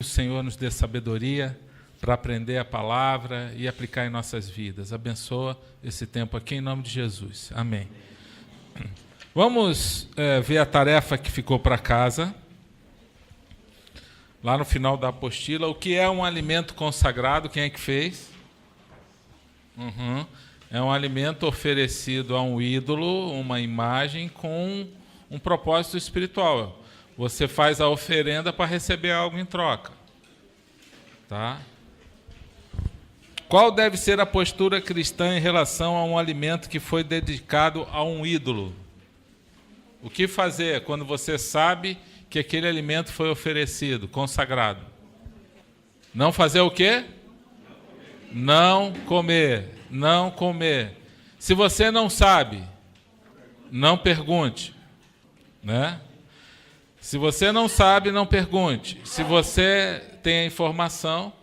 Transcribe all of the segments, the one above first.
O Senhor nos dê sabedoria para aprender a palavra e aplicar em nossas vidas. Abençoa esse tempo aqui em nome de Jesus. Amém. Vamos ver a tarefa que ficou para casa. Lá no final da apostila, o que é um alimento consagrado? Quem é que fez? É um alimento oferecido a um ídolo, uma imagem com um propósito espiritual. Você faz a oferenda para receber algo em troca. Tá? Qual deve ser a postura cristã em relação a um alimento que foi dedicado a um ídolo? O que fazer quando você sabe que aquele alimento foi oferecido, consagrado? Não fazer o quê? Não comer. Não comer. Se você não sabe, não pergunte. Né? Se você não sabe, não pergunte. Se você tem a informação,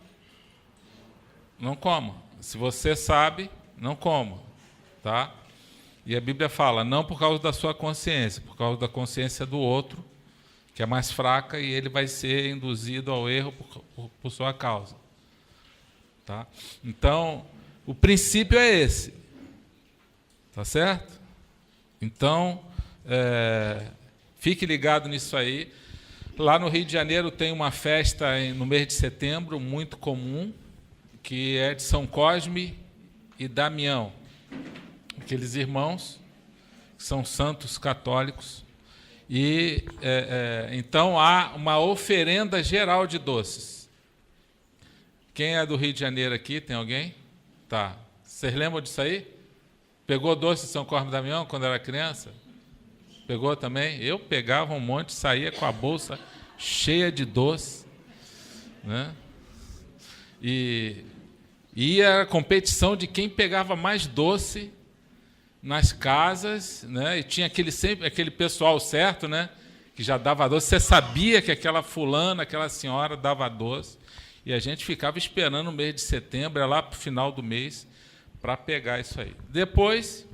não coma. Se você sabe, não coma. Tá? E a Bíblia fala, não por causa da sua consciência, por causa da consciência do outro, que é mais fraca, e ele vai ser induzido ao erro por sua causa. Tá? Então, o princípio é esse. Tá certo? Então, fique ligado nisso aí. Lá no Rio de Janeiro tem uma festa no mês de setembro, muito comum, que é de São Cosme e Damião. Aqueles irmãos que são santos católicos. E então há uma oferenda geral de doces. Quem é do Rio de Janeiro aqui? Tem alguém? Tá. Vocês lembram disso aí? Pegou doce de São Cosme e Damião quando era criança? Pegou também? Eu pegava um monte, saía com a bolsa cheia de doce. Né? E ia a competição de quem pegava mais doce nas casas, né? E tinha sempre aquele pessoal certo, né? Que já dava doce. Você sabia que aquela fulana, aquela senhora dava doce. E a gente ficava esperando o mês de setembro, lá para o final do mês, para pegar isso aí. Depois,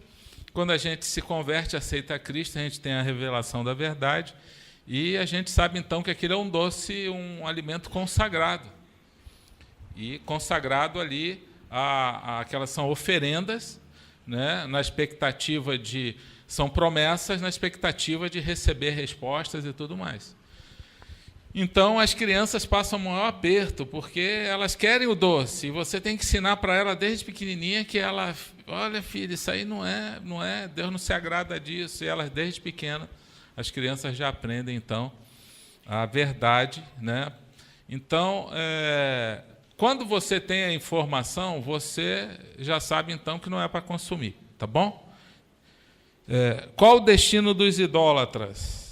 quando a gente se converte, aceita a Cristo, a gente tem a revelação da verdade, e a gente sabe então que aquilo é um doce, um alimento consagrado. E consagrado ali, aquelas são oferendas, né, na expectativa de... São promessas na expectativa de receber respostas e tudo mais. Então, as crianças passam o maior aperto, porque elas querem o doce, e você tem que ensinar para ela desde pequenininha que ela... Olha, filha, isso aí não é, Deus não se agrada disso. E elas, desde pequena, as crianças já aprendem, então, a verdade. Né? Então, quando você tem a informação, você já sabe, então, que não é para consumir. Tá bom? Qual o destino dos idólatras?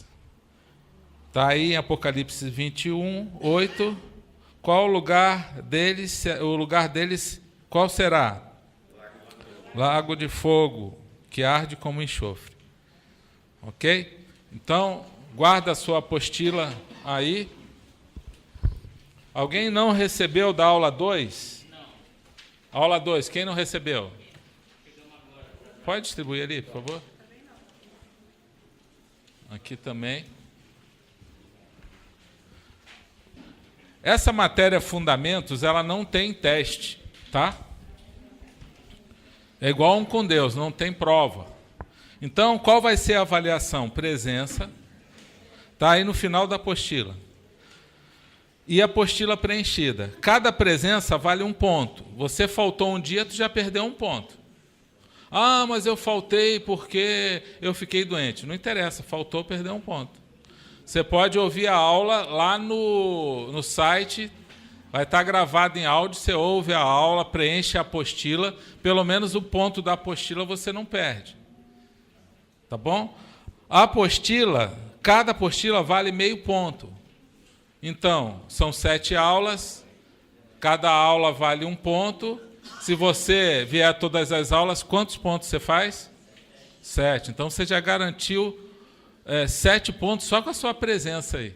Está aí em Apocalipse 21, 8. Qual o lugar deles? O lugar deles, qual será? Lago de fogo, que arde como enxofre. Ok? Então, guarda a sua apostila aí. Alguém não recebeu da aula 2? Não. Aula 2, quem não recebeu? Pode distribuir ali, por favor? Aqui também. Essa matéria Fundamentos, ela não tem teste, tá? É igual um com Deus, não tem prova. Então, qual vai ser a avaliação? Presença. Está aí no final da apostila. E a apostila preenchida. Cada presença vale 1 ponto. Você faltou um dia, tu já perdeu 1 ponto. Ah, mas eu faltei porque eu fiquei doente. Não interessa, faltou, perdeu 1 ponto. Você pode ouvir a aula lá no site, vai estar gravado em áudio, você ouve a aula, preenche a apostila, pelo menos o ponto da apostila você não perde. Tá bom? A apostila, cada apostila vale meio ponto. Então, são 7 aulas, cada aula vale 1 ponto. Se você vier a todas as aulas, quantos pontos você faz? 7. Então, você já garantiu 7 pontos só com a sua presença aí,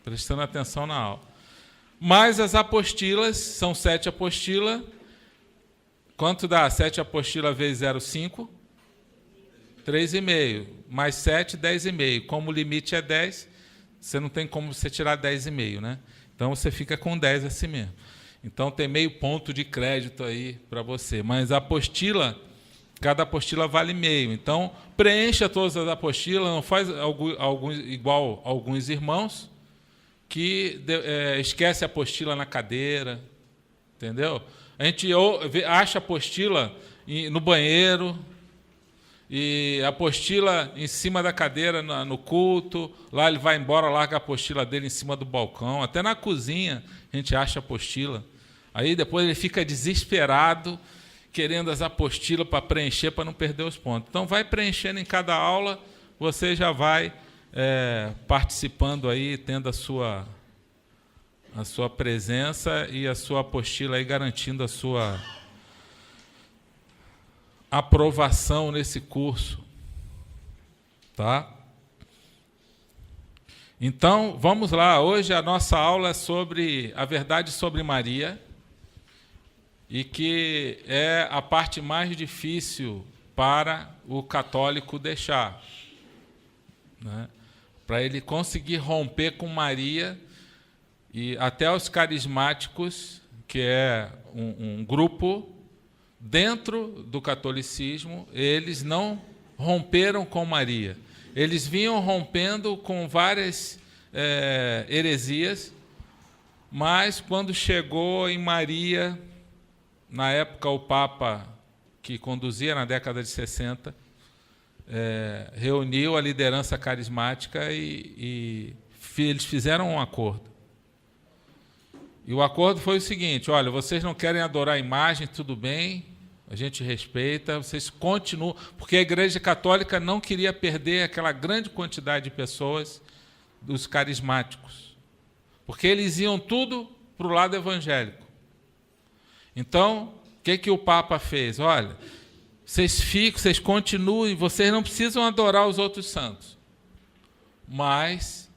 prestando atenção na aula. Mas as apostilas, são 7 apostilas. Quanto dá? 7 apostilas vezes 0,5? 3,5. Mais 7, 10,5. Como o limite é 10, você não tem como você tirar 10,5, né? Então, você fica com 10 assim mesmo. Então, tem meio ponto de crédito aí para você. Mas a apostila, cada apostila vale meio. Então, preencha todas as apostilas, não faz igual alguns irmãos que esquece a apostila na cadeira, entendeu? A gente acha a apostila no banheiro, e a apostila em cima da cadeira no culto, lá ele vai embora, larga a apostila dele em cima do balcão, até na cozinha a gente acha a apostila. Aí depois ele fica desesperado, querendo as apostilas para preencher, para não perder os pontos. Então vai preenchendo em cada aula, você já vai participando aí, tendo a sua presença e a sua apostila aí, garantindo a sua aprovação nesse curso, tá? Então, vamos lá. Hoje a nossa aula é sobre a verdade sobre Maria, e que é a parte mais difícil para o católico deixar, né? Para ele conseguir romper com Maria, e até os carismáticos, que é um grupo dentro do catolicismo, eles não romperam com Maria. Eles vinham rompendo com várias heresias, mas quando chegou em Maria, na época o Papa que conduzia na década de 60, reuniu a liderança carismática e eles fizeram um acordo. E o acordo foi o seguinte: olha, vocês não querem adorar a imagem, tudo bem, a gente respeita, vocês continuam, porque a Igreja Católica não queria perder aquela grande quantidade de pessoas dos carismáticos, porque eles iam tudo para o lado evangélico. Então, o que o Papa fez? Olha, vocês continuem, vocês não precisam adorar os outros santos, mas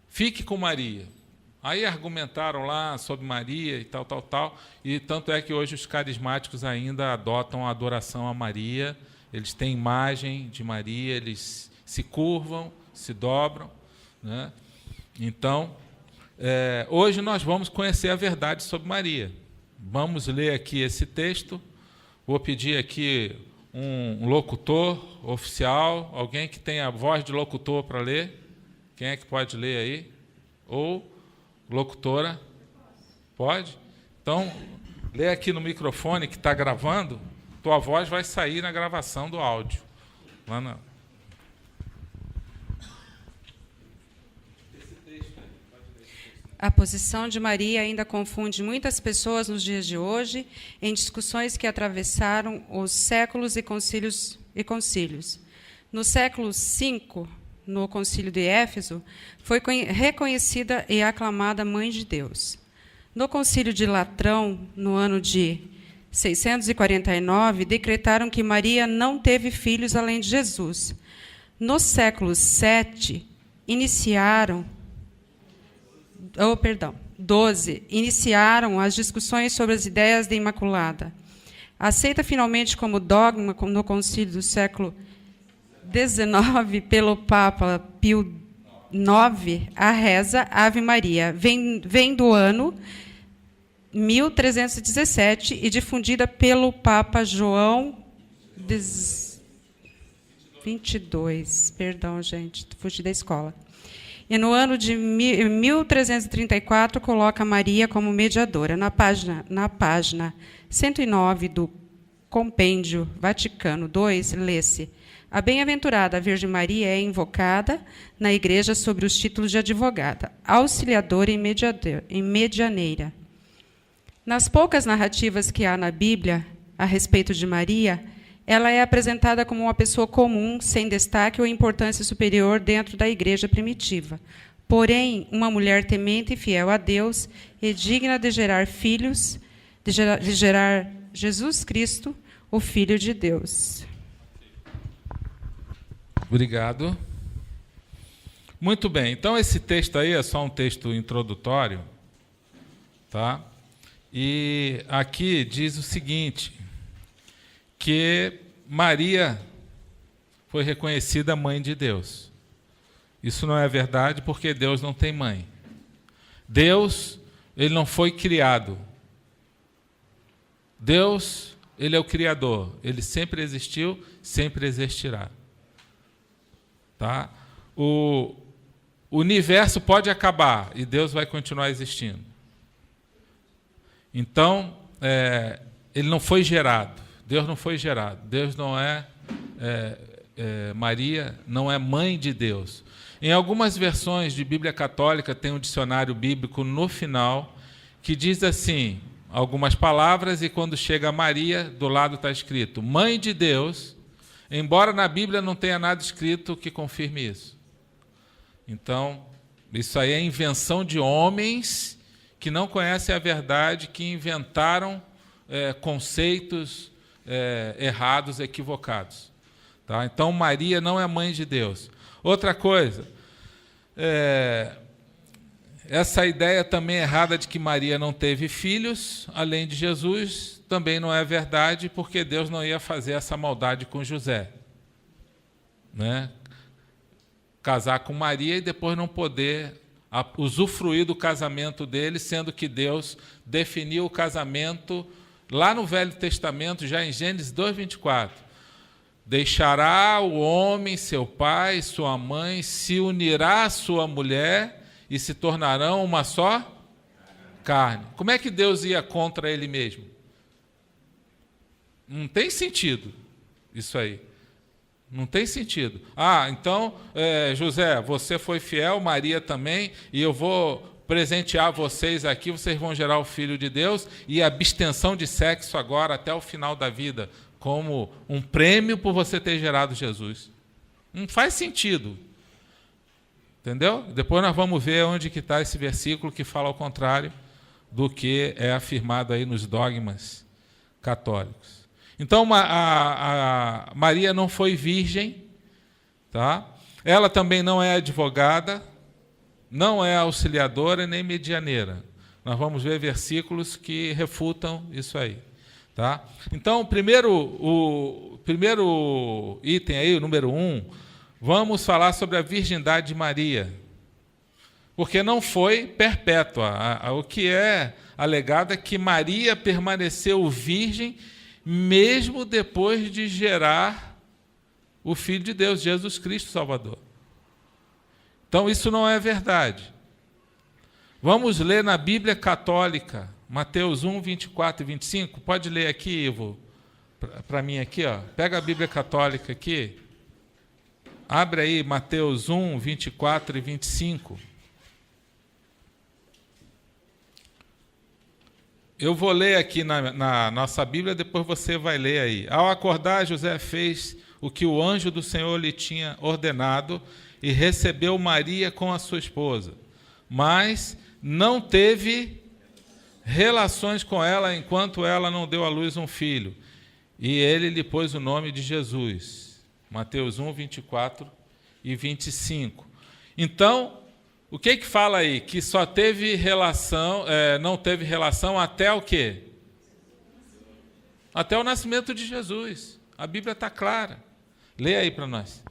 fique com Maria. Aí argumentaram lá sobre Maria e tal, e tanto é que hoje os carismáticos ainda adotam a adoração a Maria, eles têm imagem de Maria, eles se curvam, se dobram, né? Então, hoje nós vamos conhecer a verdade sobre Maria. Vamos ler aqui esse texto. Vou pedir aqui um locutor oficial, alguém que tenha a voz de locutor para ler. Quem é que pode ler aí? Ou locutora? Pode? Então, lê aqui no microfone que está gravando, tua voz vai sair na gravação do áudio. Lá na... A posição de Maria ainda confunde muitas pessoas nos dias de hoje, em discussões que atravessaram os séculos e concílios. No século V, no concílio de Éfeso, foi reconhecida e aclamada Mãe de Deus. No concílio de Latrão, no ano de 649, decretaram que Maria não teve filhos além de Jesus. No século VII, iniciaram as discussões sobre as ideias da Imaculada. Aceita finalmente como dogma no concílio do século XIX pelo Papa Pio IX, a reza Ave Maria, vem do ano 1317 e difundida pelo Papa João XXII. Perdão, gente, fugi da escola. E no ano de 1334 coloca Maria como mediadora. Na página 109 do Compêndio Vaticano II, lê-se: a bem-aventurada Virgem Maria é invocada na Igreja sobre os títulos de advogada, auxiliadora e medianeira. Nas poucas narrativas que há na Bíblia a respeito de Maria, ela é apresentada como uma pessoa comum, sem destaque ou importância superior dentro da Igreja primitiva. Porém, uma mulher temente e fiel a Deus e digna de gerar filhos, de gerar Jesus Cristo, o Filho de Deus. Obrigado. Muito bem. Então, esse texto aí é só um texto introdutório, tá? E aqui diz o seguinte, que Maria foi reconhecida mãe de Deus. Isso não é verdade porque Deus não tem mãe. Deus, ele não foi criado. Deus, ele é o Criador. Ele sempre existiu, sempre existirá. Tá? O universo pode acabar e Deus vai continuar existindo. Então, ele não foi gerado. Deus não foi gerado. Deus não Maria não é mãe de Deus. Em algumas versões de Bíblia Católica tem um dicionário bíblico no final que diz assim, algumas palavras, e quando chega a Maria, do lado está escrito mãe de Deus, embora na Bíblia não tenha nada escrito que confirme isso. Então, isso aí é invenção de homens que não conhecem a verdade, que inventaram conceitos errados, equivocados. Tá? Então, Maria não é mãe de Deus. Outra coisa, essa ideia também errada de que Maria não teve filhos, além de Jesus, também não é verdade, porque Deus não ia fazer essa maldade com José. Né? Casar com Maria e depois não poder usufruir do casamento dele, sendo que Deus definiu o casamento lá no Velho Testamento, já em Gênesis 2:24. Deixará o homem, seu pai, sua mãe, se unirá à sua mulher e se tornarão uma só carne. Como é que Deus ia contra ele mesmo? Não tem sentido isso aí. Não tem sentido. Então, José, você foi fiel, Maria também, e eu vou presentear vocês aqui, vocês vão gerar o Filho de Deus, e a abstenção de sexo agora até o final da vida, como um prêmio por você ter gerado Jesus. Não faz sentido. Entendeu? Depois nós vamos ver onde que está esse versículo que fala ao contrário do que é afirmado aí nos dogmas católicos. Então, a Maria não foi virgem, tá? Ela também não é advogada, não é auxiliadora nem medianeira. Nós vamos ver versículos que refutam isso aí. Tá? Então, o primeiro item aí, o número 1, vamos falar sobre a virgindade de Maria. Porque não foi perpétua. O que é alegado é que Maria permaneceu virgem mesmo depois de gerar o Filho de Deus, Jesus Cristo Salvador. Então, isso não é verdade. Vamos ler na Bíblia Católica, Mateus 1, 24 e 25. Pode ler aqui, Ivo, para mim aqui. Ó. Pega a Bíblia Católica aqui. Abre aí Mateus 1, 24 e 25. Eu vou ler aqui na nossa Bíblia, depois você vai ler aí. Ao acordar, José fez o que o anjo do Senhor lhe tinha ordenado e recebeu Maria com a sua esposa. Mas não teve relações com ela enquanto ela não deu à luz um filho. E ele lhe pôs o nome de Jesus. Mateus 1, 24 e 25. Então, o que fala aí? Que só teve relação, não teve relação até o quê? Até o nascimento de Jesus. A Bíblia está clara. Lê aí para nós.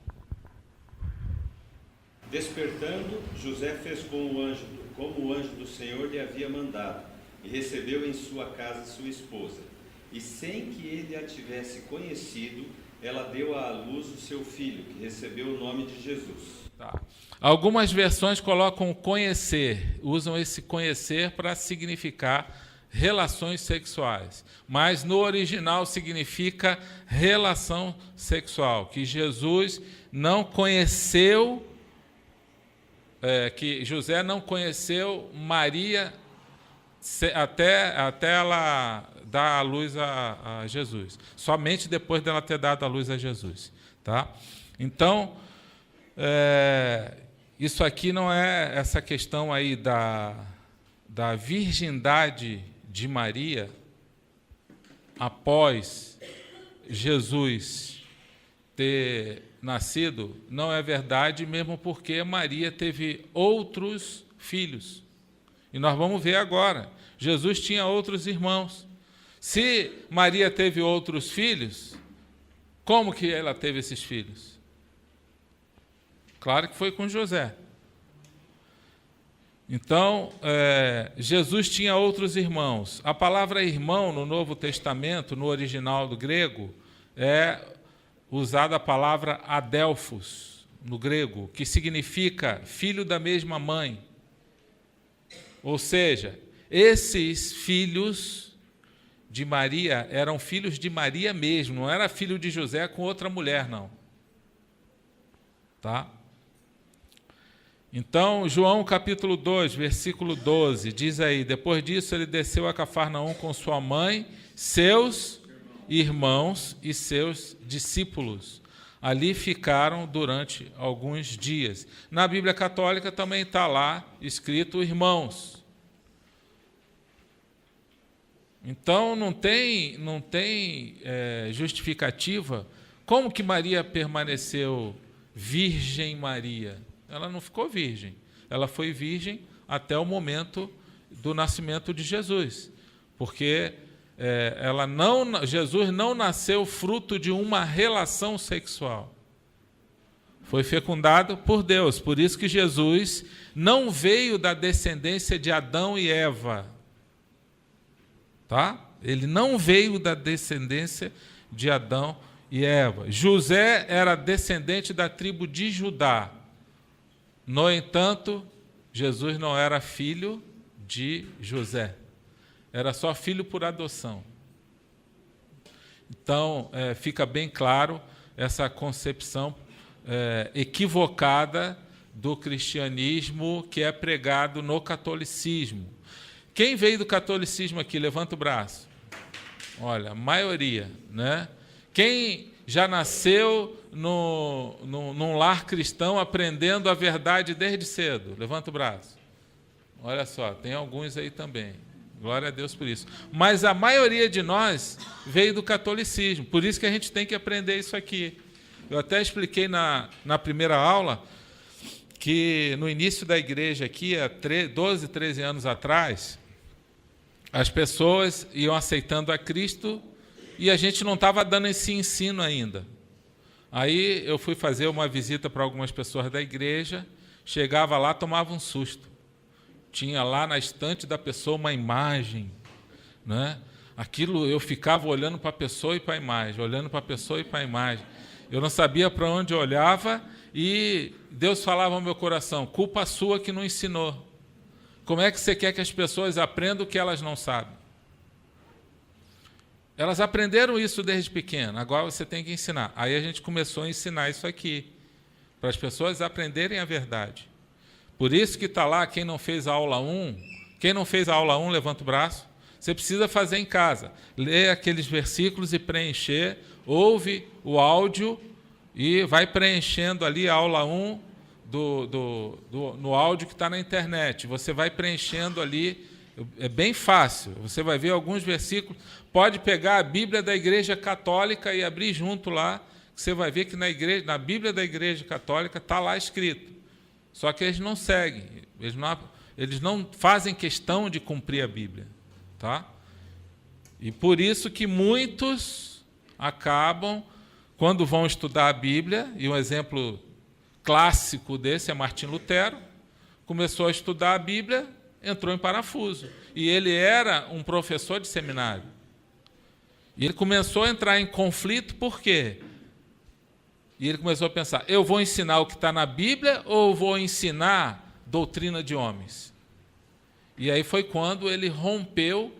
Despertando, José fez como o anjo do Senhor lhe havia mandado, e recebeu em sua casa sua esposa. E sem que ele a tivesse conhecido, ela deu à luz o seu filho, que recebeu o nome de Jesus. Tá. Algumas versões colocam conhecer, usam esse conhecer para significar relações sexuais. Mas no original significa relação sexual, que Jesus não conheceu, que José não conheceu Maria até ela dar a luz a Jesus. Somente depois dela ter dado a luz a Jesus. Tá? Então, isso aqui não é essa questão aí da virgindade de Maria após Jesus ter nascido, não é verdade, mesmo porque Maria teve outros filhos. E nós vamos ver agora. Jesus tinha outros irmãos. Se Maria teve outros filhos, como que ela teve esses filhos? Claro que foi com José. Então, Jesus tinha outros irmãos. A palavra irmão no Novo Testamento, no original do grego, é usada a palavra adelphos, no grego, que significa filho da mesma mãe. Ou seja, esses filhos de Maria eram filhos de Maria mesmo, não era filho de José com outra mulher, não. Tá? Então, João capítulo 2, versículo 12, diz aí: depois disso ele desceu a Cafarnaum com sua mãe, seus irmãos e seus discípulos. Ali ficaram durante alguns dias. Na Bíblia Católica também está lá escrito irmãos. Então, não tem justificativa. Como que Maria permaneceu Virgem Maria? Ela não ficou virgem. Ela foi virgem até o momento do nascimento de Jesus. Porque Jesus não nasceu fruto de uma relação sexual. Foi fecundado por Deus. Por isso que Jesus não veio da descendência de Adão e Eva. Tá? Ele não veio da descendência de Adão e Eva. José era descendente da tribo de Judá. No entanto, Jesus não era filho de José. Era só filho por adoção. Então, fica bem claro essa concepção equivocada do cristianismo que é pregado no catolicismo. Quem veio do catolicismo aqui? Levanta o braço. Olha, a maioria, né? Quem já nasceu num lar cristão aprendendo a verdade desde cedo? Levanta o braço. Olha só, tem alguns aí também. Glória a Deus por isso. Mas a maioria de nós veio do catolicismo. Por isso que a gente tem que aprender isso aqui. Eu até expliquei na primeira aula que no início da igreja aqui, há 12, 13 anos atrás, as pessoas iam aceitando a Cristo e a gente não estava dando esse ensino ainda. Aí eu fui fazer uma visita para algumas pessoas da igreja, chegava lá, tomava um susto. Tinha lá na estante da pessoa uma imagem, né? Aquilo, eu ficava olhando para a pessoa e para a imagem, olhando para a pessoa e para a imagem. Eu não sabia para onde eu olhava e Deus falava ao meu coração: culpa sua que não ensinou. Como é que você quer que as pessoas aprendam o que elas não sabem? Elas aprenderam isso desde pequena, agora você tem que ensinar. Aí a gente começou a ensinar isso aqui, para as pessoas aprenderem a verdade. Por isso que está lá, quem não fez a aula 1, quem não fez a aula 1, levanta o braço. Você precisa fazer em casa, ler aqueles versículos e preencher, ouve o áudio e vai preenchendo ali a aula 1 no áudio que está na internet. Você vai preenchendo ali, é bem fácil, você vai ver alguns versículos. Pode pegar a Bíblia da Igreja Católica e abrir junto lá, você vai ver que na Bíblia da Igreja Católica está lá escrito. Só que eles não seguem, eles não fazem questão de cumprir a Bíblia. Tá? E por isso que muitos acabam, quando vão estudar a Bíblia, e um exemplo clássico desse é Martim Lutero, começou a estudar a Bíblia, entrou em parafuso. E ele era um professor de seminário. E ele começou a entrar em conflito, por quê? E ele começou a pensar: eu vou ensinar o que está na Bíblia ou vou ensinar doutrina de homens? E aí foi quando ele rompeu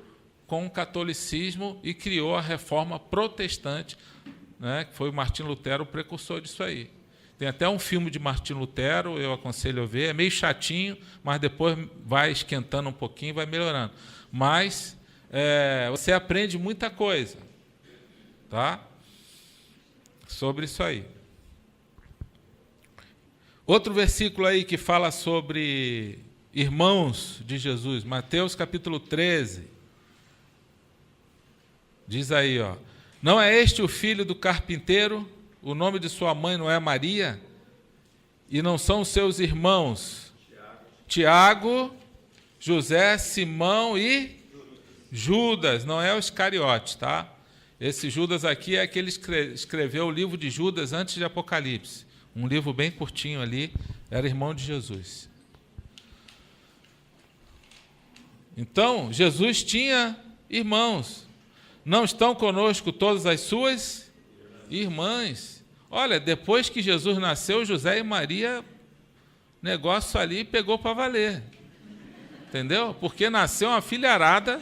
com o catolicismo e criou a reforma protestante, né, que foi o Martim Lutero o precursor disso aí. Tem até um filme de Martim Lutero, eu aconselho a ver, é meio chatinho, mas depois vai esquentando um pouquinho, vai melhorando. Mas você aprende muita coisa, tá? Sobre isso aí. Outro versículo aí que fala sobre irmãos de Jesus, Mateus capítulo 13. Diz aí, ó: não é este o filho do carpinteiro? O nome de sua mãe não é Maria? E não são seus irmãos Tiago, José, Simão e Judas? Não é o Iscariote, tá? Esse Judas aqui é aquele que escreveu o livro de Judas antes de Apocalipse. Um livro bem curtinho ali, era irmão de Jesus. Então, Jesus tinha irmãos. Não estão conosco todas as suas irmãs. Olha, depois que Jesus nasceu, José e Maria, negócio ali pegou para valer. Entendeu? Porque nasceu uma filharada.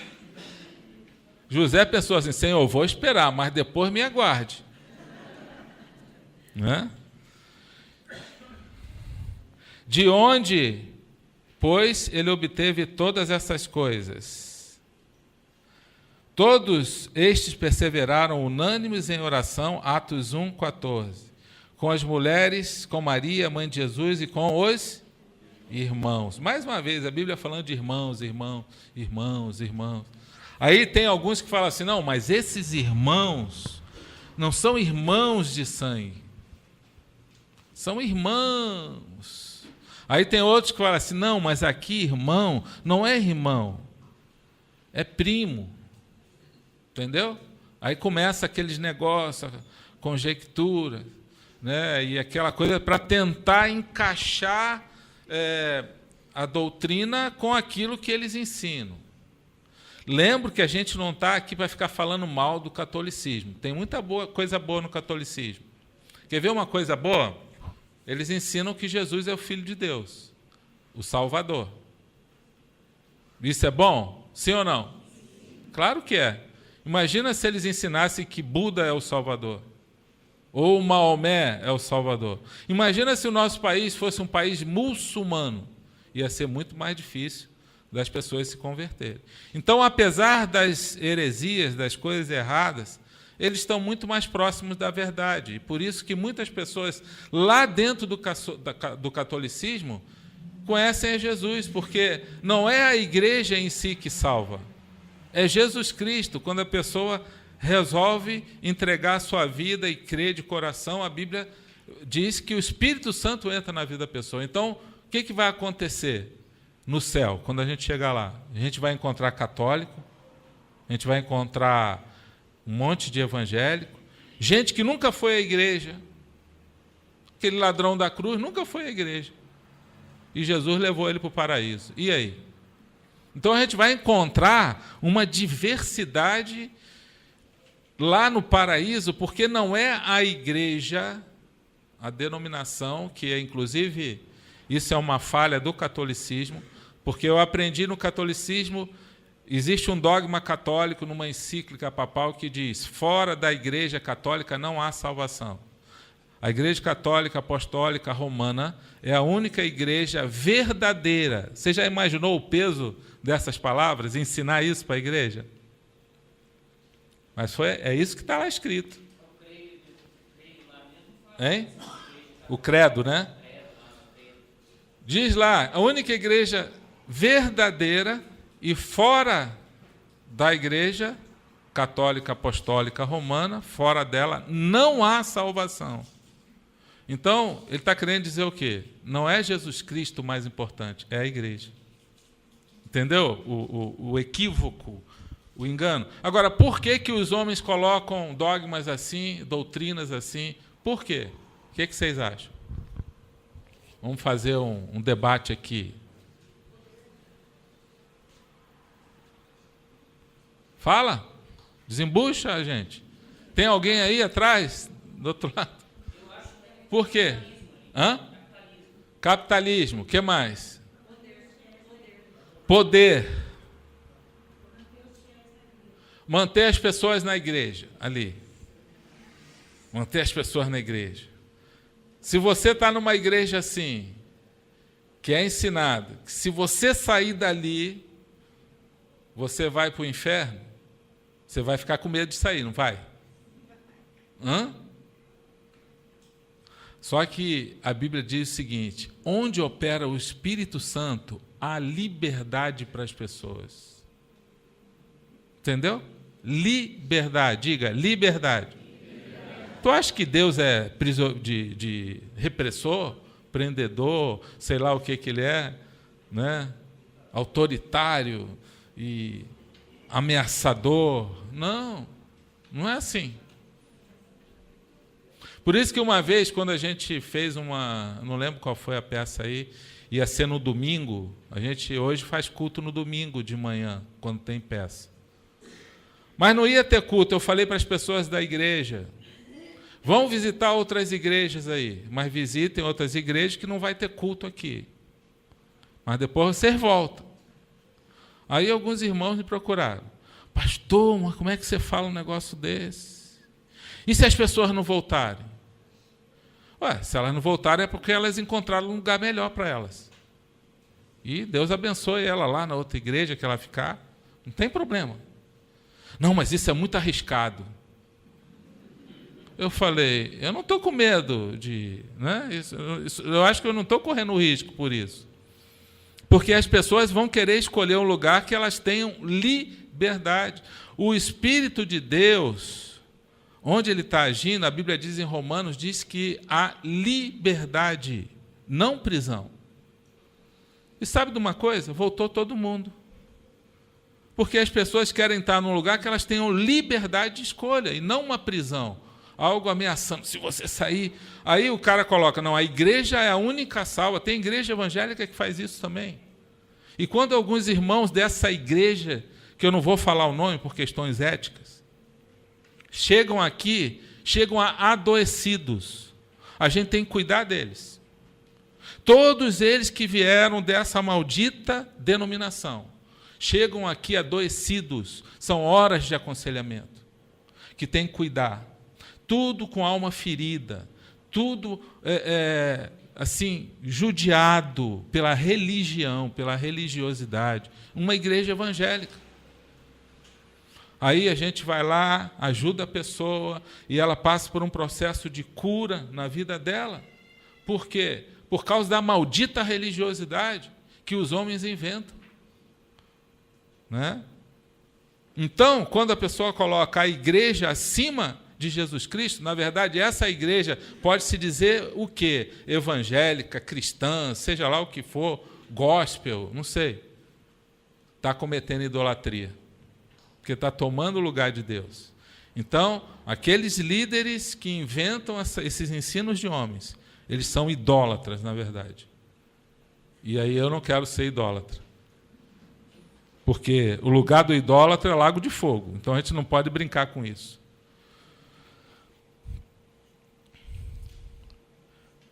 José pensou assim, Senhor, eu vou esperar, mas depois me aguarde. Né? De onde, pois, ele obteve todas essas coisas? Todos estes perseveraram unânimes em oração, Atos 1:14, com as mulheres, com Maria, mãe de Jesus, e com os irmãos. Mais uma vez, a Bíblia falando de irmãos, irmãos, irmãos, irmãos. Aí tem alguns que falam assim, não, mas esses irmãos não são irmãos de sangue, são irmãos. Aí tem outros que falam assim, não, mas aqui irmão não é irmão, é primo. Entendeu? Aí começa aqueles negócios, conjectura, né? E aquela coisa para tentar encaixar a doutrina com aquilo que eles ensinam. Lembro que a gente não está aqui para ficar falando mal do catolicismo. Tem muita coisa boa no catolicismo. Quer ver uma coisa boa? Eles ensinam que Jesus é o Filho de Deus, o Salvador. Isso é bom? Sim ou não? Claro que é. Imagina se eles ensinassem que Buda é o Salvador, ou Maomé é o Salvador. Imagina se o nosso país fosse um país muçulmano. Ia ser muito mais difícil das pessoas se converterem. Então, apesar das heresias, das coisas erradas, eles estão muito mais próximos da verdade. E por isso que muitas pessoas lá dentro do catolicismo conhecem a Jesus, porque não é a igreja em si que salva, é Jesus Cristo. Quando a pessoa resolve entregar a sua vida e crer de coração, a Bíblia diz que o Espírito Santo entra na vida da pessoa. Então, o que vai acontecer no céu, quando a gente chegar lá? A gente vai encontrar católico, a gente vai encontrar um monte de evangélico, gente que nunca foi à igreja, aquele ladrão da cruz nunca foi à igreja, e Jesus levou ele para o paraíso. E aí? Então a gente vai encontrar uma diversidade lá no paraíso, porque não é a igreja, a denominação, que é, inclusive, isso é uma falha do catolicismo, porque eu aprendi no catolicismo, existe um dogma católico numa encíclica papal que diz, fora da igreja católica não há salvação. A igreja católica apostólica romana é a única igreja verdadeira. Você já imaginou o peso dessas palavras, ensinar isso para a igreja? Mas é isso que está lá escrito. Hein? O credo, né? Diz lá, a única igreja verdadeira e fora da igreja católica apostólica romana, fora dela, não há salvação. Então, ele está querendo dizer o quê? Não é Jesus Cristo o mais importante, é a igreja. Entendeu? O equívoco, o engano. Agora, por que os homens colocam dogmas assim, doutrinas assim? Por quê? O que vocês acham? Vamos fazer um debate aqui. Fala. Desembucha, gente. Tem alguém aí atrás, do outro lado? Por quê? Capitalismo. O que mais? Poder. Manter as pessoas na igreja, ali. Manter as pessoas na igreja. Se você está numa igreja assim, que é ensinado, que se você sair dali, você vai para o inferno, você vai ficar com medo de sair, não vai? Só que a Bíblia diz o seguinte, onde opera o Espírito Santo, há liberdade para as pessoas. Entendeu? Liberdade, diga, liberdade. Tu acha que Deus é de repressor, prendedor, sei lá o que ele é, né? Autoritário e ameaçador? Não, não é assim. Por isso que uma vez, quando a gente fez não lembro qual foi a peça aí, ia ser no domingo. A gente hoje faz culto no domingo de manhã, quando tem peça. Mas não ia ter culto. Eu falei para as pessoas da igreja, vão visitar outras igrejas aí, mas visitem outras igrejas que não vai ter culto aqui. Mas depois vocês voltam. Aí alguns irmãos me procuraram. Pastor, mas como é que você fala um negócio desse? E se as pessoas não voltarem? Ué, se elas não voltarem é porque elas encontraram um lugar melhor para elas. E Deus abençoe ela lá na outra igreja que ela ficar. Não tem problema. Não, mas isso é muito arriscado. Eu falei, eu não estou com medo de... Né? Eu acho que eu não estou correndo risco por isso. Porque as pessoas vão querer escolher um lugar que elas tenham liberdade. O Espírito de Deus, onde ele está agindo, a Bíblia diz em Romanos, diz que há liberdade, não prisão. E sabe de uma coisa? Voltou todo mundo. Porque as pessoas querem estar num lugar que elas tenham liberdade de escolha, e não uma prisão. Algo ameaçando, se você sair... Aí o cara coloca, não, a igreja é a única salva. Tem igreja evangélica que faz isso também. E quando alguns irmãos dessa igreja, que eu não vou falar o nome por questões éticas, chegam aqui, chegam adoecidos. A gente tem que cuidar deles. Todos eles que vieram dessa maldita denominação, chegam aqui adoecidos. São horas de aconselhamento, que tem que cuidar. Tudo com alma ferida, tudo assim, judiado pela religião, pela religiosidade. Uma igreja evangélica. Aí a gente vai lá, ajuda a pessoa, e ela passa por um processo de cura na vida dela. Por quê? Por causa da maldita religiosidade que os homens inventam. Né? Então, quando a pessoa coloca a igreja acima de Jesus Cristo, na verdade, essa igreja pode-se dizer o quê? Evangélica, cristã, seja lá o que for, gospel, não sei. Está cometendo idolatria, porque está tomando o lugar de Deus. Então, aqueles líderes que inventam esses ensinos de homens, eles são idólatras, na verdade. E aí eu não quero ser idólatra. Porque o lugar do idólatra é lago de fogo. Então a gente não pode brincar com isso.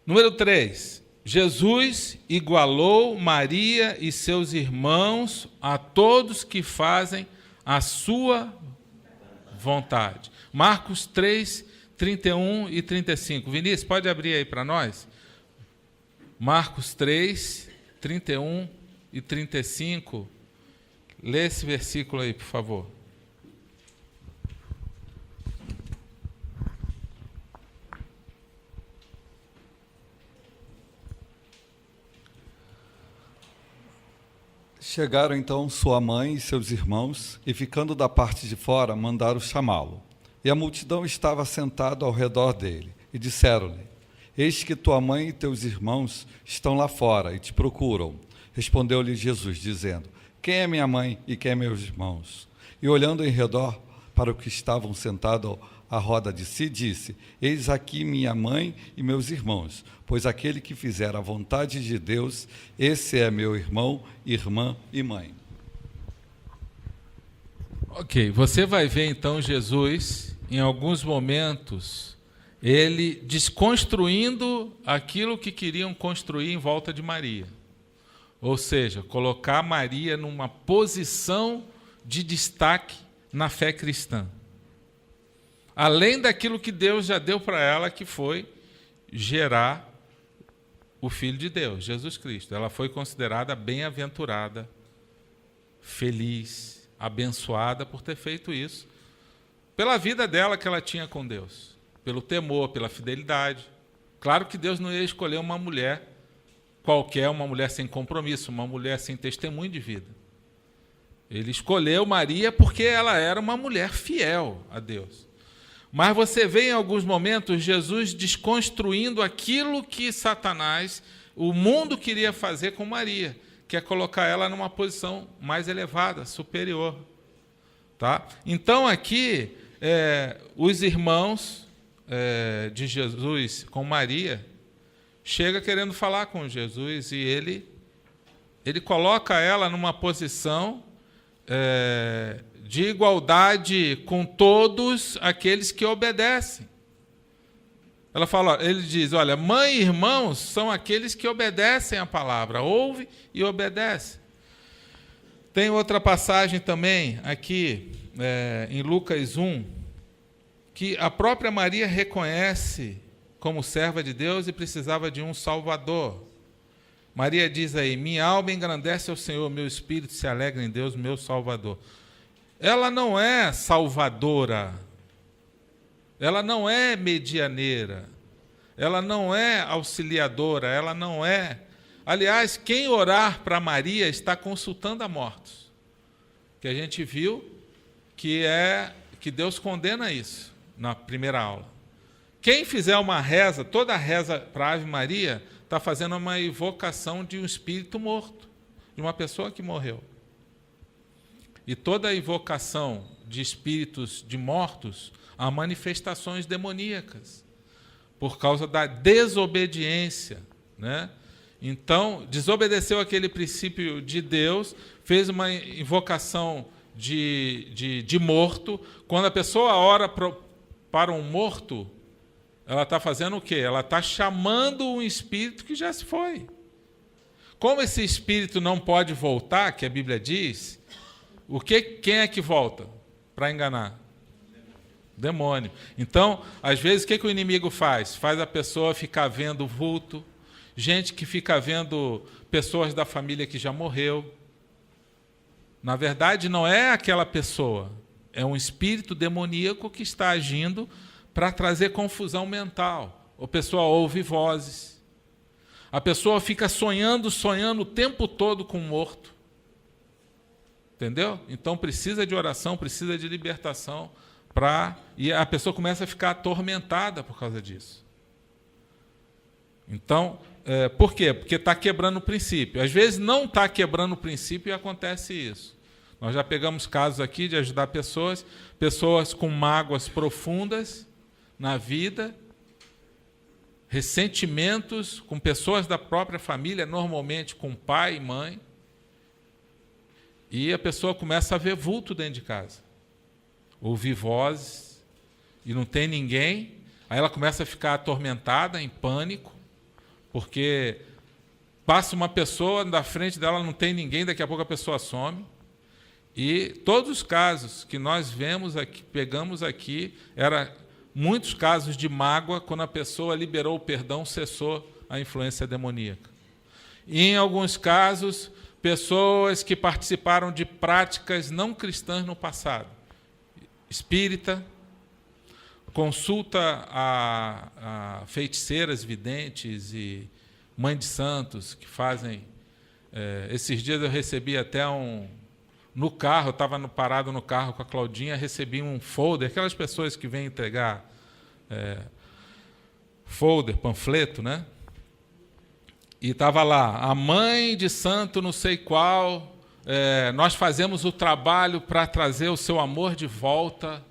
Número 3. Jesus igualou Maria e seus irmãos a todos que fazem a sua vontade. Marcos 3, 31 e 35. Vinícius, pode abrir aí para nós? Marcos 3, 31 e 35. Lê esse versículo aí, por favor. Chegaram então sua mãe e seus irmãos, e ficando da parte de fora, mandaram chamá-lo. E a multidão estava sentada ao redor dele, e disseram-lhe: Eis que tua mãe e teus irmãos estão lá fora e te procuram. Respondeu-lhe Jesus, dizendo: Quem é minha mãe e quem é meus irmãos? E olhando em redor para os que estavam sentados à roda de si, disse: Eis aqui minha mãe e meus irmãos, pois aquele que fizer a vontade de Deus, esse é meu irmão, irmã e mãe. Ok, você vai ver então Jesus, em alguns momentos, ele desconstruindo aquilo que queriam construir em volta de Maria. Ou seja, colocar Maria numa posição de destaque na fé cristã. Além daquilo que Deus já deu para ela, que foi gerar o Filho de Deus, Jesus Cristo. Ela foi considerada bem-aventurada, feliz, abençoada por ter feito isso, pela vida dela que ela tinha com Deus, pelo temor, pela fidelidade. Claro que Deus não ia escolher uma mulher qualquer, uma mulher sem compromisso, uma mulher sem testemunho de vida. Ele escolheu Maria porque ela era uma mulher fiel a Deus. Mas você vê em alguns momentos Jesus desconstruindo aquilo que Satanás, o mundo queria fazer com Maria, que é colocar ela numa posição mais elevada, superior. Tá? Então aqui, os irmãos de Jesus com Maria chega querendo falar com Jesus, e ele coloca ela numa posição de igualdade com todos aqueles que obedecem. Ela fala, ele diz, olha, mãe e irmãos são aqueles que obedecem a palavra, ouve e obedece. Tem outra passagem também aqui, em Lucas 1, que a própria Maria reconhece como serva de Deus e precisava de um Salvador. Maria diz aí, minha alma engrandece ao Senhor, meu espírito se alegra em Deus, meu Salvador. Ela não é salvadora, ela não é medianeira, ela não é auxiliadora, ela não é... Aliás, quem orar para Maria está consultando a mortos, que a gente viu que Deus condena isso na primeira aula. Quem fizer uma reza, toda reza para a Ave Maria, está fazendo uma invocação de um espírito morto, de uma pessoa que morreu. E toda invocação de espíritos de mortos há manifestações demoníacas, por causa da desobediência, né? Então, desobedeceu aquele princípio de Deus, fez uma invocação de morto. Quando a pessoa ora para um morto, ela está fazendo o quê? Ela está chamando um espírito que já se foi. Como esse espírito não pode voltar, que a Bíblia diz, quem é que volta para enganar? Demônio. Então, às vezes, o que o inimigo faz? Faz a pessoa ficar vendo vulto, gente que fica vendo pessoas da família que já morreu. Na verdade, não é aquela pessoa, é um espírito demoníaco que está agindo para trazer confusão mental. A pessoa ouve vozes. A pessoa fica sonhando o tempo todo com o morto. Entendeu? Então precisa de oração, precisa de libertação, e a pessoa começa a ficar atormentada por causa disso. Então, por quê? Porque está quebrando o princípio. Às vezes não está quebrando o princípio e acontece isso. Nós já pegamos casos aqui de ajudar pessoas com mágoas profundas na vida, ressentimentos com pessoas da própria família, normalmente com pai e mãe, e a pessoa começa a ver vulto dentro de casa, ouvir vozes, e não tem ninguém, aí ela começa a ficar atormentada, em pânico, porque passa uma pessoa, na frente dela não tem ninguém, daqui a pouco a pessoa some. E todos os casos que nós vemos aqui, pegamos aqui, eram muitos casos de mágoa, quando a pessoa liberou o perdão, cessou a influência demoníaca. E, em alguns casos, pessoas que participaram de práticas não cristãs no passado. Espírita, consulta a feiticeiras, videntes e mãe de santos que fazem... esses dias eu recebi até no carro, eu estava parado no carro com a Claudinha, recebi um folder, aquelas pessoas que vêm entregar folder, panfleto, né? E estava lá, a mãe de santo não sei qual, nós fazemos o trabalho para trazer o seu amor de volta,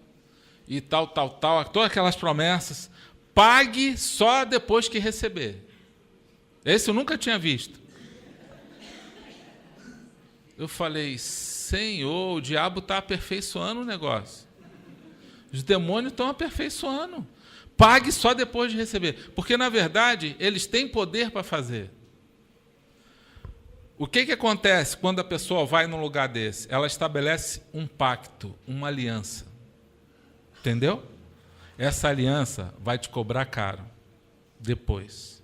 e tal, todas aquelas promessas, pague só depois que receber. Esse eu nunca tinha visto. Eu falei, Senhor, o diabo está aperfeiçoando o negócio. Os demônios estão aperfeiçoando. Pague só depois de receber. Porque, na verdade, eles têm poder para fazer. O que acontece quando a pessoa vai num lugar desse? Ela estabelece um pacto, uma aliança. Entendeu? Essa aliança vai te cobrar caro depois.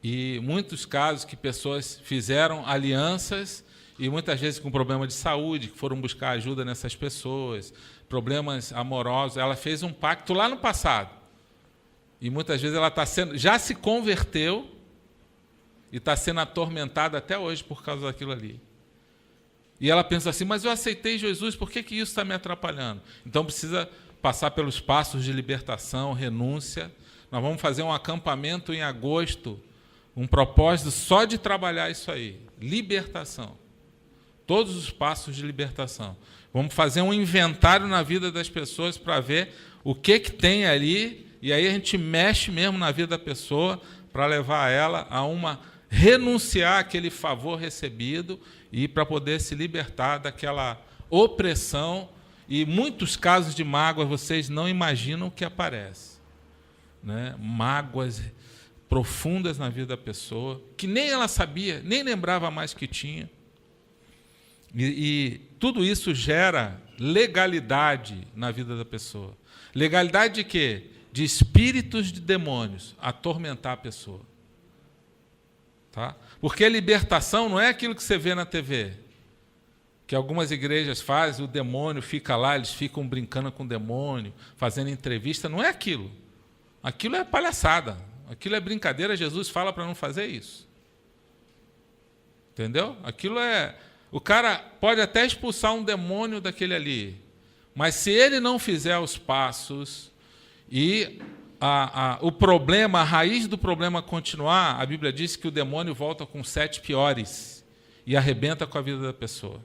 E muitos casos que pessoas fizeram alianças e muitas vezes com problema de saúde, que foram buscar ajuda nessas pessoas, problemas amorosos, ela fez um pacto lá no passado. E muitas vezes ela já se converteu e está sendo atormentada até hoje por causa daquilo ali. E ela pensa assim, mas eu aceitei Jesus, por que isso está me atrapalhando? Então precisa passar pelos passos de libertação, renúncia. Nós vamos fazer um acampamento em agosto, um propósito só de trabalhar isso aí, libertação. Todos os passos de libertação. Vamos fazer um inventário na vida das pessoas para ver o que tem ali e aí a gente mexe mesmo na vida da pessoa para levar ela a renunciar àquele favor recebido e para poder se libertar daquela opressão. E muitos casos de mágoas vocês não imaginam o que aparece, né? Mágoas profundas na vida da pessoa, que nem ela sabia, nem lembrava mais que tinha. E tudo isso gera legalidade na vida da pessoa. Legalidade de quê? De espíritos de demônios atormentar a pessoa. Tá? Porque a libertação não é aquilo que você vê na TV, que algumas igrejas fazem, o demônio fica lá, eles ficam brincando com o demônio, fazendo entrevista. Não é aquilo. Aquilo é palhaçada. Aquilo é brincadeira. Jesus fala para não fazer isso. Entendeu? Aquilo é... O cara pode até expulsar um demônio daquele ali, mas se ele não fizer os passos e o problema, a raiz do problema continuar, a Bíblia diz que o demônio volta com 7 piores e arrebenta com a vida da pessoa.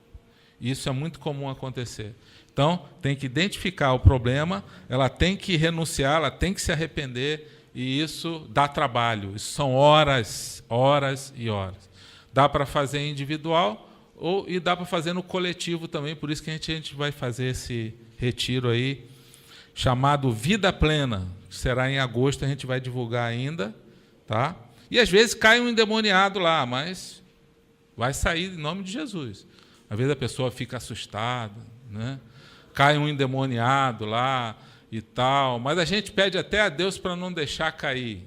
Isso é muito comum acontecer. Então, tem que identificar o problema, ela tem que renunciar, ela tem que se arrepender, e isso dá trabalho. Isso são horas, horas e horas. Dá para fazer individual e dá para fazer no coletivo também, por isso que a gente vai fazer esse retiro aí, chamado Vida Plena, que será em agosto, a gente vai divulgar ainda, tá? E às vezes cai um endemoniado lá, mas vai sair em nome de Jesus. Às vezes a pessoa fica assustada, né? Cai um endemoniado lá e tal, mas a gente pede até a Deus para não deixar cair,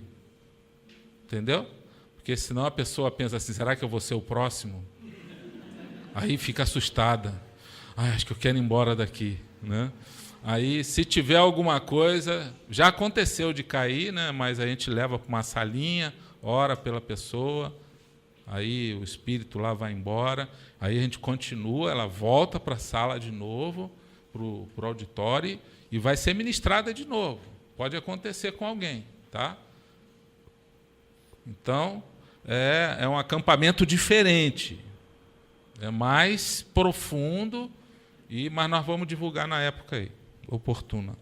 entendeu? Porque senão a pessoa pensa assim, será que eu vou ser o próximo? Aí fica assustada. Acho que eu quero ir embora daqui, né? Aí, se tiver alguma coisa, já aconteceu de cair, né? Mas a gente leva para uma salinha, ora pela pessoa, aí o espírito lá vai embora, aí a gente continua, ela volta para a sala de novo, para o auditório, e vai ser ministrada de novo. Pode acontecer com alguém, tá? Então, é um acampamento diferente, é mais profundo, mas nós vamos divulgar na época aí, oportuna.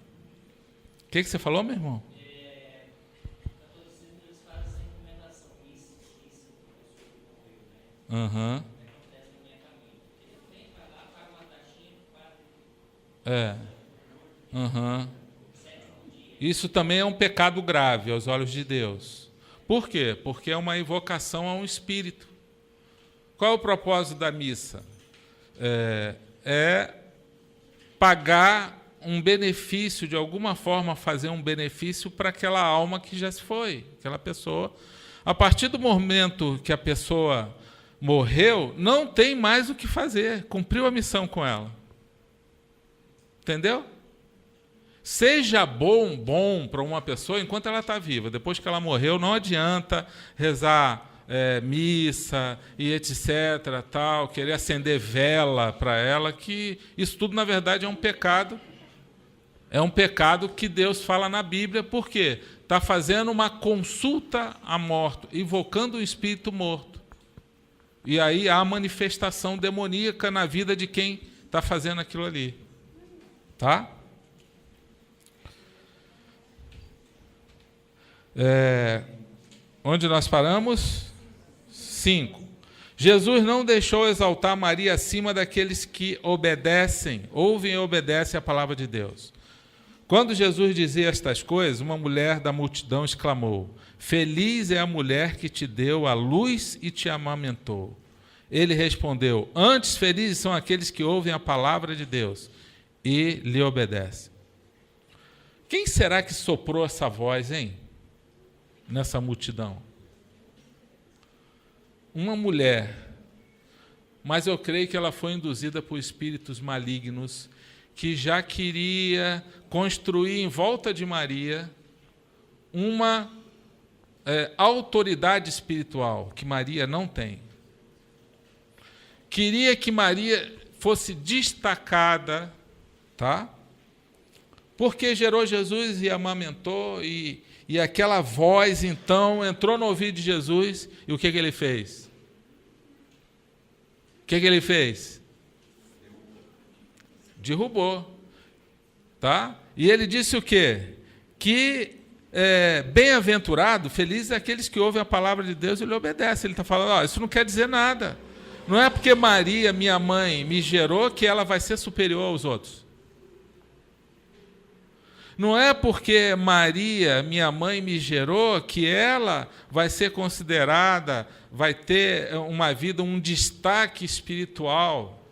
O que você falou, meu irmão? Eles fazem essa recomendação. Isso, Aham. acontece no meu caminho. Ele vem, vai lá, paga uma taxinha, paga. Aham. Isso também é um pecado grave aos olhos de Deus. Por quê? Porque é uma invocação a um espírito. Qual é o propósito da missa? É pagar um benefício, de alguma forma fazer um benefício para aquela alma que já se foi, aquela pessoa. A partir do momento que a pessoa morreu, não tem mais o que fazer, cumpriu a missão com ela. Entendeu? Seja bom para uma pessoa enquanto ela está viva. Depois que ela morreu, não adianta rezar missa e etc, tal, querer acender vela para ela, que isso tudo, na verdade, é um pecado. É um pecado que Deus fala na Bíblia, por quê? Está fazendo uma consulta a morto, invocando um espírito morto. E aí há manifestação demoníaca na vida de quem está fazendo aquilo ali. Tá? Onde nós paramos? 5. Jesus não deixou exaltar Maria acima daqueles que obedecem, ouvem e obedecem a palavra de Deus. Quando Jesus dizia estas coisas, uma mulher da multidão exclamou: Feliz é a mulher que te deu a luz e te amamentou. Ele respondeu: Antes felizes são aqueles que ouvem a palavra de Deus e lhe obedecem. Quem será que soprou essa voz, hein? Nessa multidão? Uma mulher, mas eu creio que ela foi induzida por espíritos malignos que já queria construir em volta de Maria uma autoridade espiritual que Maria não tem. Queria que Maria fosse destacada, tá? Porque gerou Jesus e amamentou, e aquela voz, então, entrou no ouvido de Jesus, e o que ele fez? O que ele fez? Derrubou. Tá? E ele disse o quê? Que bem-aventurado, felizes aqueles que ouvem a palavra de Deus e lhe obedecem. Ele está falando, isso não quer dizer nada. Não é porque Maria, minha mãe, me gerou que ela vai ser superior aos outros. Não é porque Maria, minha mãe, me gerou que ela vai ser considerada, vai ter uma vida, um destaque espiritual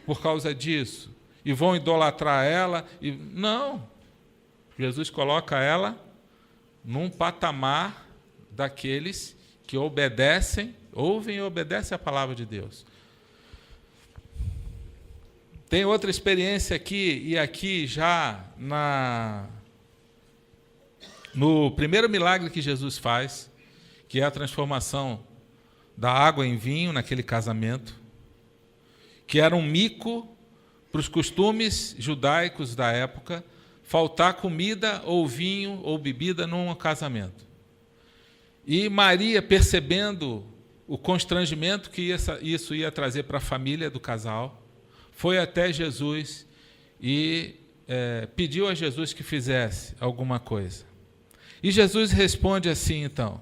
por causa disso. E vão idolatrar ela. Não. Jesus coloca ela num patamar daqueles que obedecem, ouvem e obedecem a palavra de Deus. Tem outra experiência aqui, e aqui já no primeiro milagre que Jesus faz, que é a transformação da água em vinho naquele casamento, que era um mico para os costumes judaicos da época, faltar comida ou vinho ou bebida num casamento. E Maria, percebendo o constrangimento que isso ia trazer para a família do casal, foi até Jesus e pediu a Jesus que fizesse alguma coisa. E Jesus responde assim, então: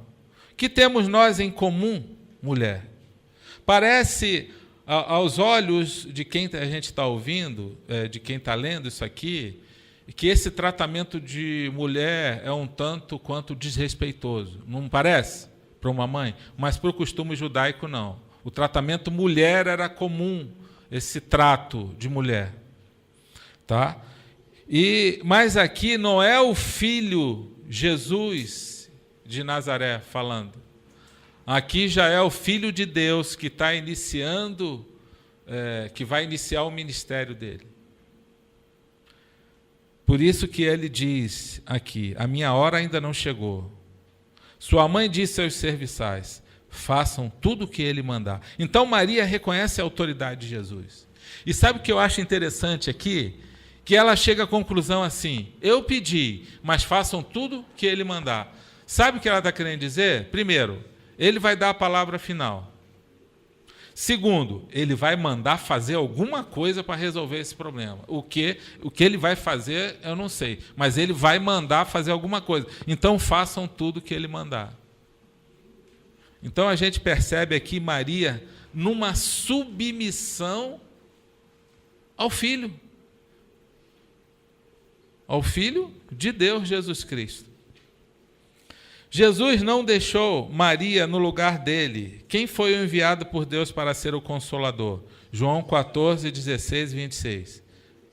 que temos nós em comum, mulher? Parece, aos olhos de quem a gente está ouvindo, de quem está lendo isso aqui, que esse tratamento de mulher é um tanto quanto desrespeitoso. Não parece para uma mãe? Mas para o costume judaico, não. O tratamento mulher era comum, esse trato de mulher. Tá? Mas aqui não é o filho Jesus de Nazaré falando. Aqui já é o Filho de Deus que está iniciando, que vai iniciar o ministério dele. Por isso que ele diz aqui, a minha hora ainda não chegou. Sua mãe disse aos serviçais, façam tudo o que ele mandar. Então Maria reconhece a autoridade de Jesus. E sabe o que eu acho interessante aqui? Que ela chega à conclusão assim, eu pedi, mas façam tudo o que ele mandar. Sabe o que ela está querendo dizer? Primeiro, ele vai dar a palavra final. Segundo, ele vai mandar fazer alguma coisa para resolver esse problema. O que ele vai fazer, eu não sei. Mas ele vai mandar fazer alguma coisa. Então, façam tudo o que ele mandar. Então, a gente percebe aqui Maria numa submissão ao Filho. Ao Filho de Deus, Jesus Cristo. Jesus não deixou Maria no lugar dele. Quem foi o enviado por Deus para ser o Consolador? João 14, 16 e 26.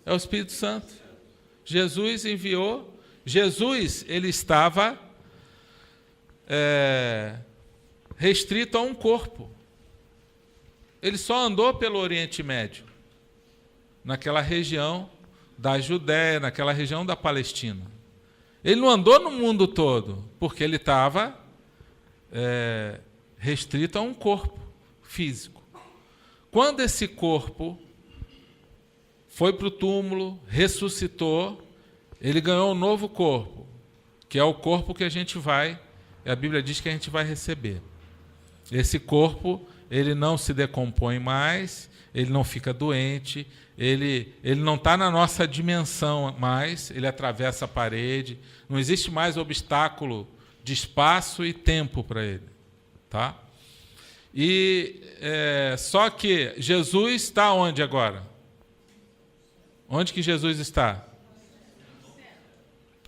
É o Espírito Santo. Jesus enviou. Jesus, ele estava restrito a um corpo. Ele só andou pelo Oriente Médio, naquela região da Judéia, naquela região da Palestina. Ele não andou no mundo todo, porque ele estava restrito a um corpo físico. Quando esse corpo foi para o túmulo, ressuscitou, ele ganhou um novo corpo, que é o corpo que a gente a Bíblia diz que a gente vai receber. Esse corpo, ele não se decompõe mais, ele não fica doente, ele não está na nossa dimensão mais, ele atravessa a parede, não existe mais obstáculo de espaço e tempo para ele. Tá? Só que Jesus está onde agora? Onde que Jesus está?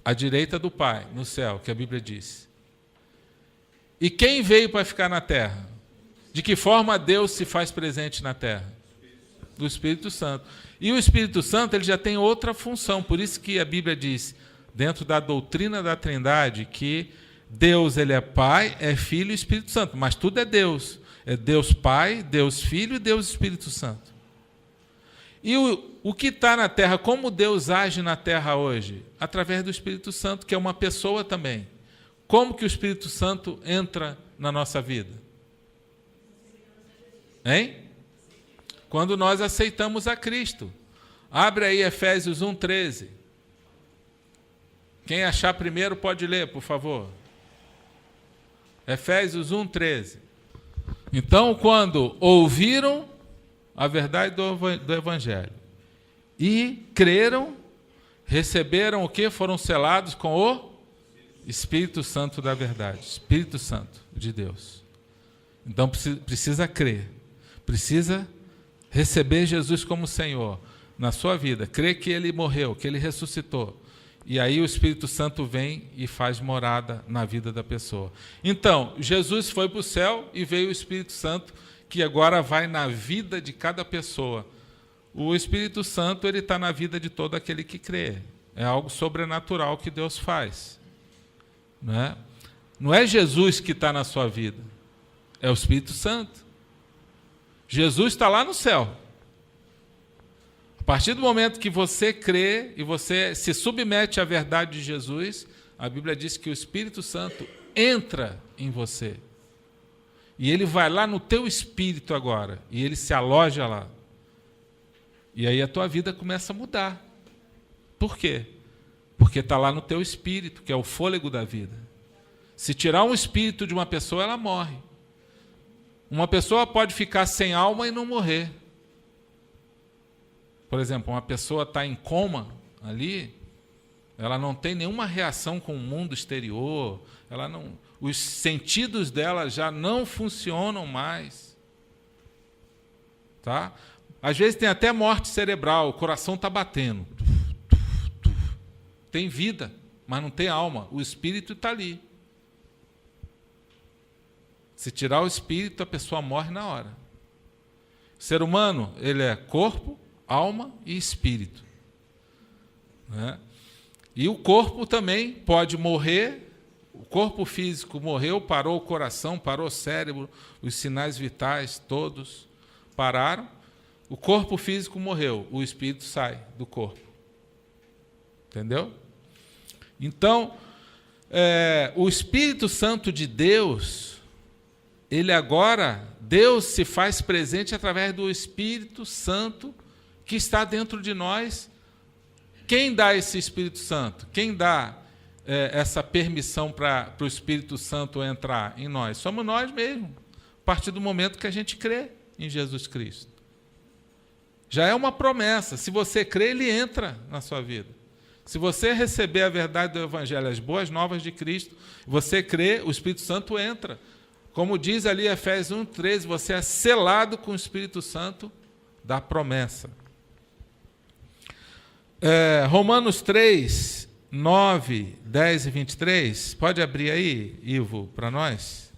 À direita do Pai, no céu, que a Bíblia diz. E quem veio para ficar na terra? De que forma Deus se faz presente na terra? Do Espírito Santo. E o Espírito Santo ele já tem outra função, por isso que a Bíblia diz, dentro da doutrina da Trindade, que Deus ele é Pai, é Filho e Espírito Santo, mas tudo é Deus. É Deus Pai, Deus Filho e Deus Espírito Santo. E o que está na terra, como Deus age na terra hoje? Através do Espírito Santo, que é uma pessoa também. Como que o Espírito Santo entra na nossa vida? Hein? Quando nós aceitamos a Cristo. Abre aí Efésios 1:13. Quem achar primeiro pode ler, por favor. Efésios 1:13. Então, quando ouviram a verdade do Evangelho e creram, receberam o quê? Foram selados com o Espírito Santo da verdade, Espírito Santo de Deus. Então precisa crer, precisa receber Jesus como Senhor na sua vida, crer que Ele morreu, que Ele ressuscitou. E aí o Espírito Santo vem e faz morada na vida da pessoa. Então, Jesus foi para o céu e veio o Espírito Santo, que agora vai na vida de cada pessoa. O Espírito Santo ele está na vida de todo aquele que crê. É algo sobrenatural que Deus faz. Não é Jesus que está na sua vida, é o Espírito Santo. Jesus está lá no céu. A partir do momento que você crê e você se submete à verdade de Jesus, a Bíblia diz que o Espírito Santo entra em você. E ele vai lá no teu espírito agora, e ele se aloja lá. E aí a tua vida começa a mudar. Por quê? Porque está lá no teu espírito, que é o fôlego da vida. Se tirar um espírito de uma pessoa, ela morre. Uma pessoa pode ficar sem alma e não morrer. Por exemplo, uma pessoa está em coma ali, ela não tem nenhuma reação com o mundo exterior, os sentidos dela já não funcionam mais. Tá? Às vezes tem até morte cerebral, o coração está batendo. Tem vida, mas não tem alma. O espírito está ali. Se tirar o espírito, a pessoa morre na hora. O ser humano, ele é corpo, alma e espírito. E o corpo também pode morrer. O corpo físico morreu, parou o coração, parou o cérebro, os sinais vitais todos pararam. O corpo físico morreu, o espírito sai do corpo. Entendeu? Então, o Espírito Santo de Deus, Deus se faz presente através do Espírito Santo que está dentro de nós. Quem dá esse Espírito Santo? Quem dá essa permissão para o Espírito Santo entrar em nós? Somos nós mesmos, a partir do momento que a gente crê em Jesus Cristo. Já é uma promessa. Se você crê, ele entra na sua vida. Se você receber a verdade do Evangelho, as boas novas de Cristo, você crê, o Espírito Santo entra. Como diz ali Efésios 1:13, você é selado com o Espírito Santo da promessa. Romanos 3, 9, 10 e 23. Pode abrir aí, Ivo, para nós?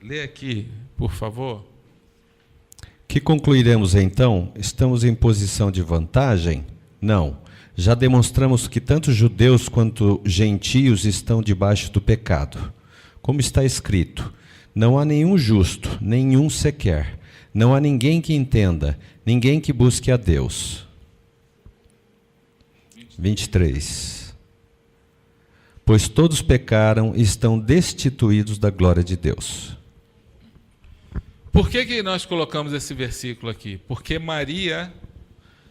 Lê aqui, por favor. Que concluiremos então? Estamos em posição de vantagem? Não. Já demonstramos que tanto judeus quanto gentios estão debaixo do pecado. Como está escrito: não há nenhum justo, nenhum sequer. Não há ninguém que entenda, ninguém que busque a Deus. 23. Pois todos pecaram e estão destituídos da glória de Deus. Por que nós colocamos esse versículo aqui? Porque Maria,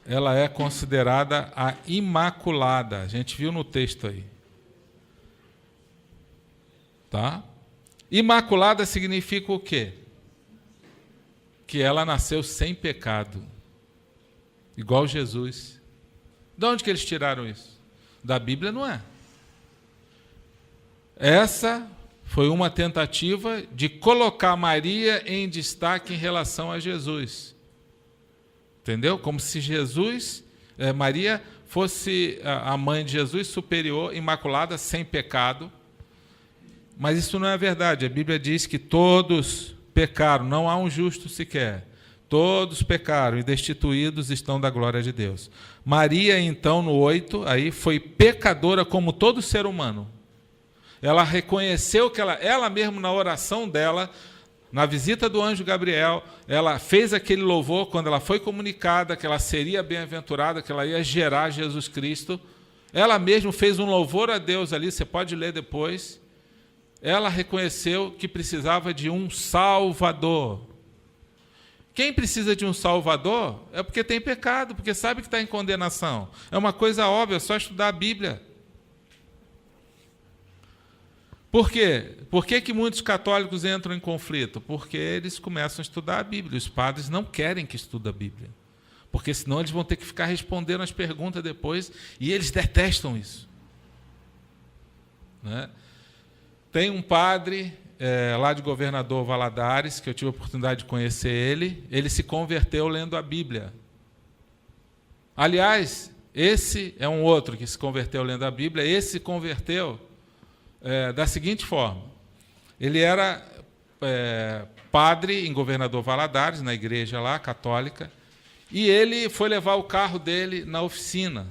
ela é considerada a Imaculada. A gente viu no texto aí. Tá? Imaculada significa o quê? Que ela nasceu sem pecado. Igual Jesus. De onde que eles tiraram isso? Da Bíblia não é. Essa foi uma tentativa de colocar Maria em destaque em relação a Jesus. Entendeu? Como se Maria fosse a mãe de Jesus, superior, imaculada, sem pecado. Mas isso não é verdade. A Bíblia diz que todos pecaram, não há um justo sequer. Todos pecaram e destituídos estão da glória de Deus. Maria, então, no 8, aí foi pecadora como todo ser humano. Ela reconheceu que ela mesma, na oração dela, na visita do anjo Gabriel, ela fez aquele louvor quando ela foi comunicada que ela seria bem-aventurada, que ela ia gerar Jesus Cristo. Ela mesma fez um louvor a Deus ali, você pode ler depois. Ela reconheceu que precisava de um Salvador. Quem precisa de um Salvador é porque tem pecado, porque sabe que está em condenação. É uma coisa óbvia, é só estudar a Bíblia. Por quê? Por que muitos católicos entram em conflito? Porque eles começam a estudar a Bíblia. Os padres não querem que estude a Bíblia. Porque senão eles vão ter que ficar respondendo as perguntas depois, e eles detestam isso. né? Tem um padre lá de Governador Valadares, que eu tive a oportunidade de conhecer ele se converteu lendo a Bíblia. Aliás, esse é um outro que se converteu lendo a Bíblia. Esse se converteu da seguinte forma: ele era padre em Governador Valadares, na igreja lá, católica, e ele foi levar o carro dele na oficina.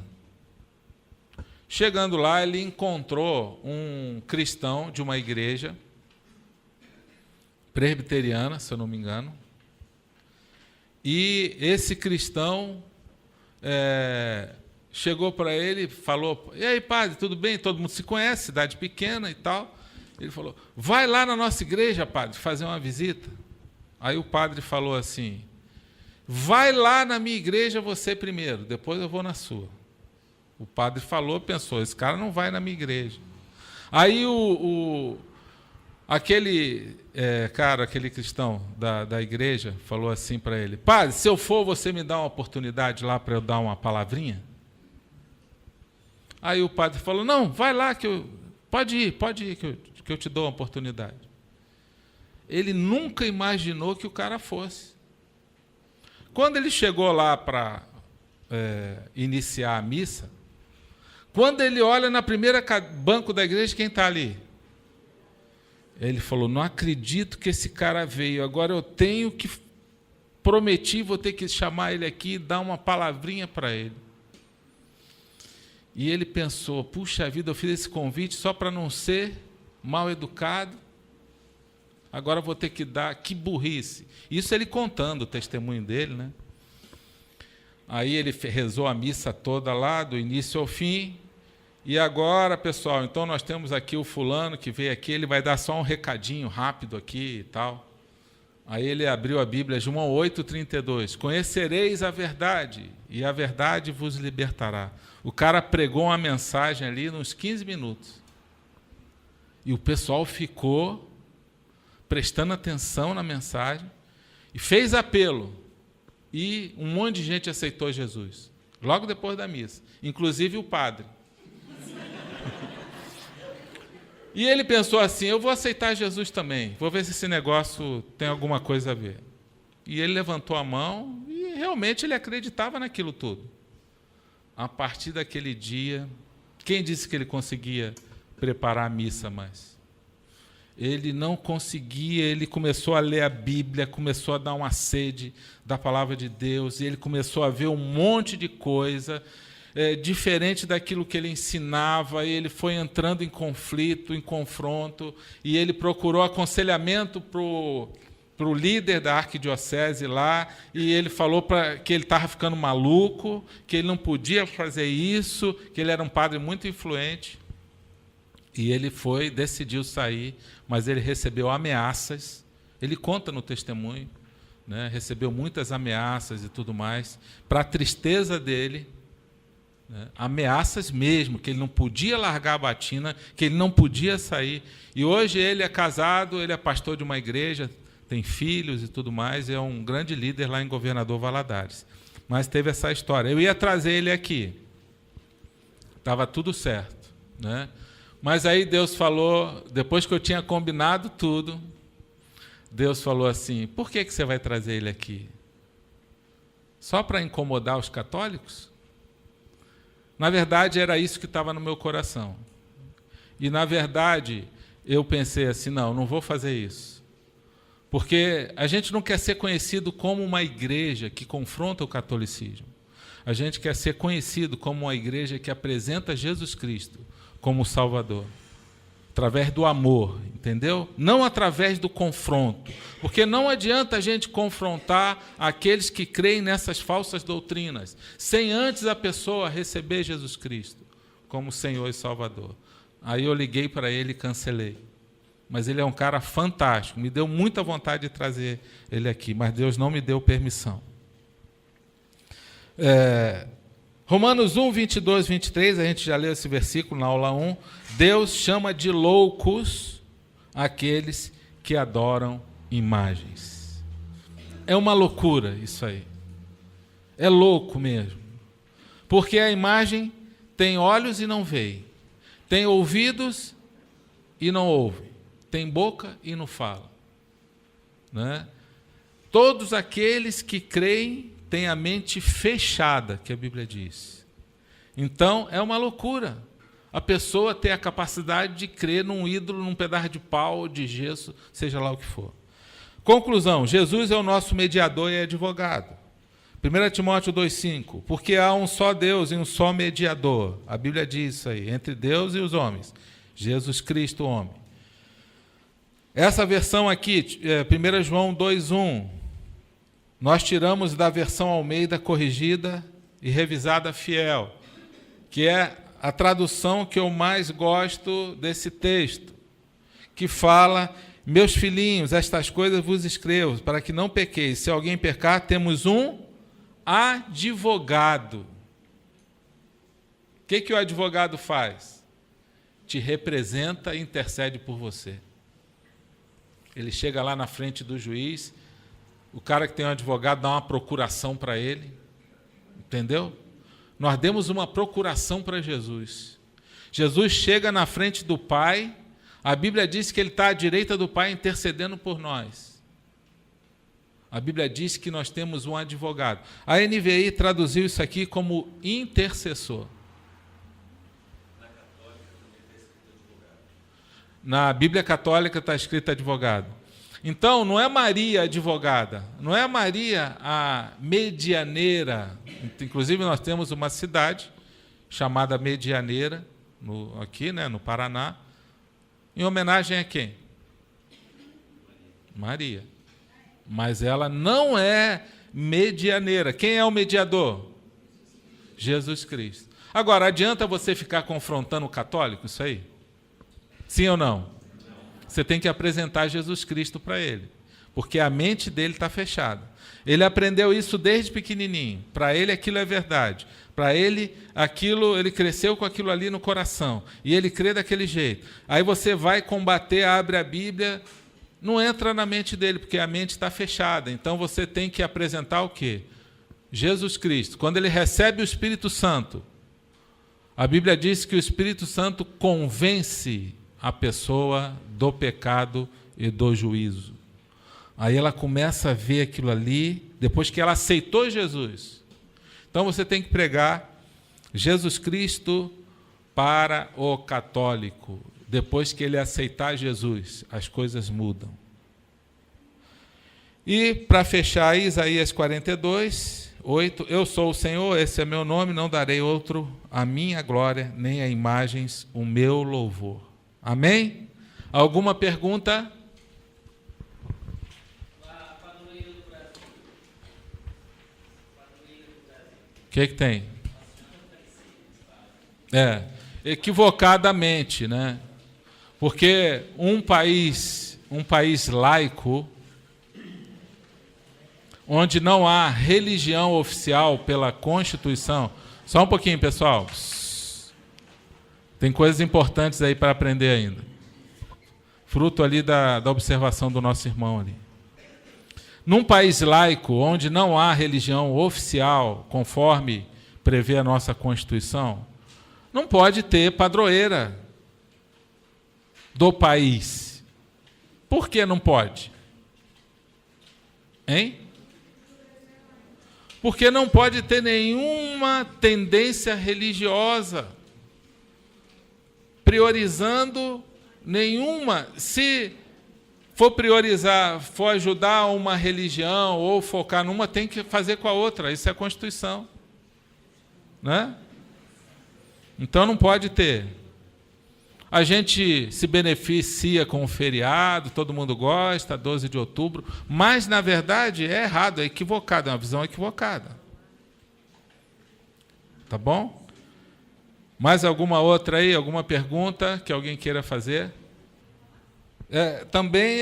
Chegando lá, ele encontrou um cristão de uma igreja presbiteriana, se eu não me engano, e esse cristão chegou para ele e falou: e aí, padre, tudo bem? Todo mundo se conhece, cidade pequena e tal. Ele falou: vai lá na nossa igreja, padre, fazer uma visita. Aí o padre falou assim: vai lá na minha igreja você primeiro, depois eu vou na sua. O padre falou, pensou: esse cara não vai na minha igreja. Aí aquele cristão da igreja falou assim para ele: padre, se eu for, você me dá uma oportunidade lá para eu dar uma palavrinha? Aí o padre falou: não, vai lá, pode ir que eu te dou uma oportunidade. Ele nunca imaginou que o cara fosse. Quando ele chegou lá para iniciar a missa, quando ele olha na primeira banco da igreja, quem está ali? Ele falou: não acredito que esse cara veio, agora eu tenho que, prometi, vou ter que chamar ele aqui e dar uma palavrinha para ele. E ele pensou: puxa vida, eu fiz esse convite só para não ser mal educado, agora vou ter que dar, que burrice. Isso ele contando o testemunho dele, né? Aí ele rezou a missa toda lá, do início ao fim. E agora, pessoal, então nós temos aqui o fulano que veio aqui, ele vai dar só um recadinho rápido aqui e tal. Aí ele abriu a Bíblia, João 8,32. Conhecereis a verdade, e a verdade vos libertará. O cara pregou uma mensagem ali nos 15 minutos. E o pessoal ficou prestando atenção na mensagem e fez apelo. E um monte de gente aceitou Jesus, logo depois da missa, inclusive o padre. E ele pensou assim: eu vou aceitar Jesus também, vou ver se esse negócio tem alguma coisa a ver. E ele levantou a mão e realmente ele acreditava naquilo tudo. A partir daquele dia, quem disse que ele conseguia preparar a missa mais? Ele não conseguia, ele começou a ler a Bíblia, começou a dar uma sede da palavra de Deus, e ele começou a ver um monte de coisa diferente daquilo que ele ensinava, e ele foi entrando em conflito, em confronto, e ele procurou aconselhamento para o líder da arquidiocese lá, e ele falou que ele estava ficando maluco, que ele não podia fazer isso, que ele era um padre muito influente. E ele decidiu sair, mas ele recebeu ameaças. Ele conta no testemunho, né? Recebeu muitas ameaças e tudo mais. Para a tristeza dele, né? Ameaças mesmo, que ele não podia largar a batina, que ele não podia sair. E hoje ele é casado, ele é pastor de uma igreja, tem filhos e tudo mais, é um grande líder lá em Governador Valadares. Mas teve essa história. Eu ia trazer ele aqui. Estava tudo certo, né? Mas aí Deus falou, depois que eu tinha combinado tudo, Deus falou assim: por que você vai trazer ele aqui? Só para incomodar os católicos? Na verdade, era isso que estava no meu coração. E, na verdade, eu pensei assim: não vou fazer isso. Porque a gente não quer ser conhecido como uma igreja que confronta o catolicismo. A gente quer ser conhecido como uma igreja que apresenta Jesus Cristo como o Salvador, através do amor, entendeu? Não através do confronto, porque não adianta a gente confrontar aqueles que creem nessas falsas doutrinas, sem antes a pessoa receber Jesus Cristo como Senhor e Salvador. Aí eu liguei para ele e cancelei. Mas ele é um cara fantástico, me deu muita vontade de trazer ele aqui, mas Deus não me deu permissão. Romanos 1, 22, 23, a gente já leu esse versículo na aula 1. Deus chama de loucos aqueles que adoram imagens. É uma loucura isso aí. É louco mesmo. Porque a imagem tem olhos e não vê, tem ouvidos e não ouvem, têm boca e não falam. Né? Todos aqueles que creem têm a mente fechada, que a Bíblia diz. Então, é uma loucura a pessoa ter a capacidade de crer num ídolo, num pedaço de pau, de gesso, seja lá o que for. Conclusão, Jesus é o nosso mediador e advogado. 1 Timóteo 2,5, porque há um só Deus e um só mediador. A Bíblia diz isso aí, entre Deus e os homens. Jesus Cristo, homem. Essa versão aqui, 1 João 2,1, nós tiramos da versão Almeida corrigida e revisada fiel, que é a tradução que eu mais gosto desse texto, que fala: meus filhinhos, estas coisas vos escrevo, para que não pequeis. Se alguém pecar, temos um advogado. O que o advogado faz? Te representa e intercede por você. Ele chega lá na frente do juiz, o cara que tem um advogado dá uma procuração para ele, entendeu? Nós demos uma procuração para Jesus. Jesus chega na frente do Pai, a Bíblia diz que ele está à direita do Pai intercedendo por nós. A Bíblia diz que nós temos um advogado. A NVI traduziu isso aqui como intercessor. Na Bíblia Católica está escrito advogado. Então, não é Maria a advogada, não é Maria a medianeira. Inclusive, nós temos uma cidade chamada Medianeira, aqui, né, no Paraná, em homenagem a quem? Maria. Mas ela não é medianeira. Quem é o mediador? Jesus Cristo. Agora, adianta você ficar confrontando o católico, isso aí? Sim ou não? Você tem que apresentar Jesus Cristo para ele, porque a mente dele está fechada. Ele aprendeu isso desde pequenininho. Para ele aquilo é verdade. Para ele aquilo, ele cresceu com aquilo ali no coração e ele crê daquele jeito. Aí você vai combater, abre a Bíblia, não entra na mente dele, porque a mente está fechada. Então você tem que apresentar o quê? Jesus Cristo. Quando ele recebe o Espírito Santo, a Bíblia diz que o Espírito Santo convence a pessoa do pecado e do juízo. Aí ela começa a ver aquilo ali, depois que ela aceitou Jesus. Então você tem que pregar Jesus Cristo para o católico. Depois que ele aceitar Jesus, as coisas mudam. E, para fechar, Isaías 42, 8, eu sou o Senhor, esse é meu nome, não darei outro a minha glória, nem a imagens o meu louvor. Amém? Alguma pergunta? O que tem? Equivocadamente, né? Porque um país laico, onde não há religião oficial pela Constituição. Só um pouquinho, pessoal. Tem coisas importantes aí para aprender ainda. Fruto ali da observação do nosso irmão ali. Num país laico, onde não há religião oficial, conforme prevê a nossa Constituição, não pode ter padroeira do país. Por que não pode? Hein? Porque não pode ter nenhuma tendência religiosa, priorizando nenhuma. Se for priorizar, for ajudar uma religião ou focar numa, tem que fazer com a outra. Isso é a Constituição. Né? Então não pode ter. A gente se beneficia com o feriado, todo mundo gosta, 12 de outubro, mas, na verdade, é errado, é equivocado, é uma visão equivocada. Tá bom? Mais alguma outra aí, alguma pergunta que alguém queira fazer? Também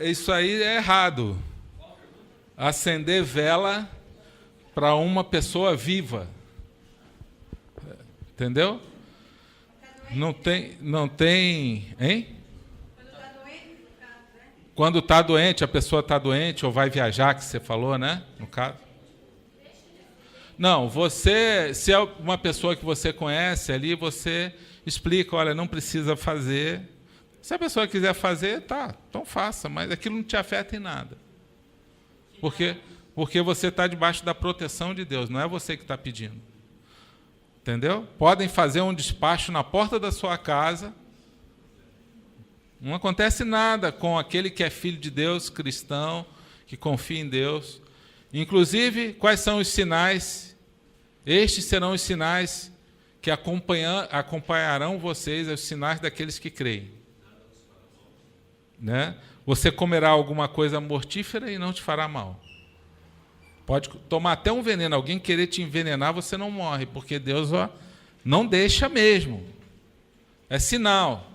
isso aí é errado. Acender vela para uma pessoa viva. Entendeu? Não tem, hein? Quando está doente, a pessoa está doente ou vai viajar, que você falou, né? No caso. Não, se é uma pessoa que você conhece ali, você explica, olha, não precisa fazer, Se a pessoa quiser fazer, tá, então faça, mas aquilo não te afeta em nada. Porque você está debaixo da proteção de Deus, não é você que está pedindo. Entendeu? Podem fazer um despacho na porta da sua casa. Não acontece nada com aquele que é filho de Deus, cristão, que confia em Deus. Inclusive, quais são os sinais? Estes serão os sinais que acompanharão vocês, os sinais daqueles que creem. Né? Você comerá alguma coisa mortífera e não te fará mal. Pode tomar até um veneno, alguém querer te envenenar, você não morre, porque Deus não deixa mesmo. É sinal.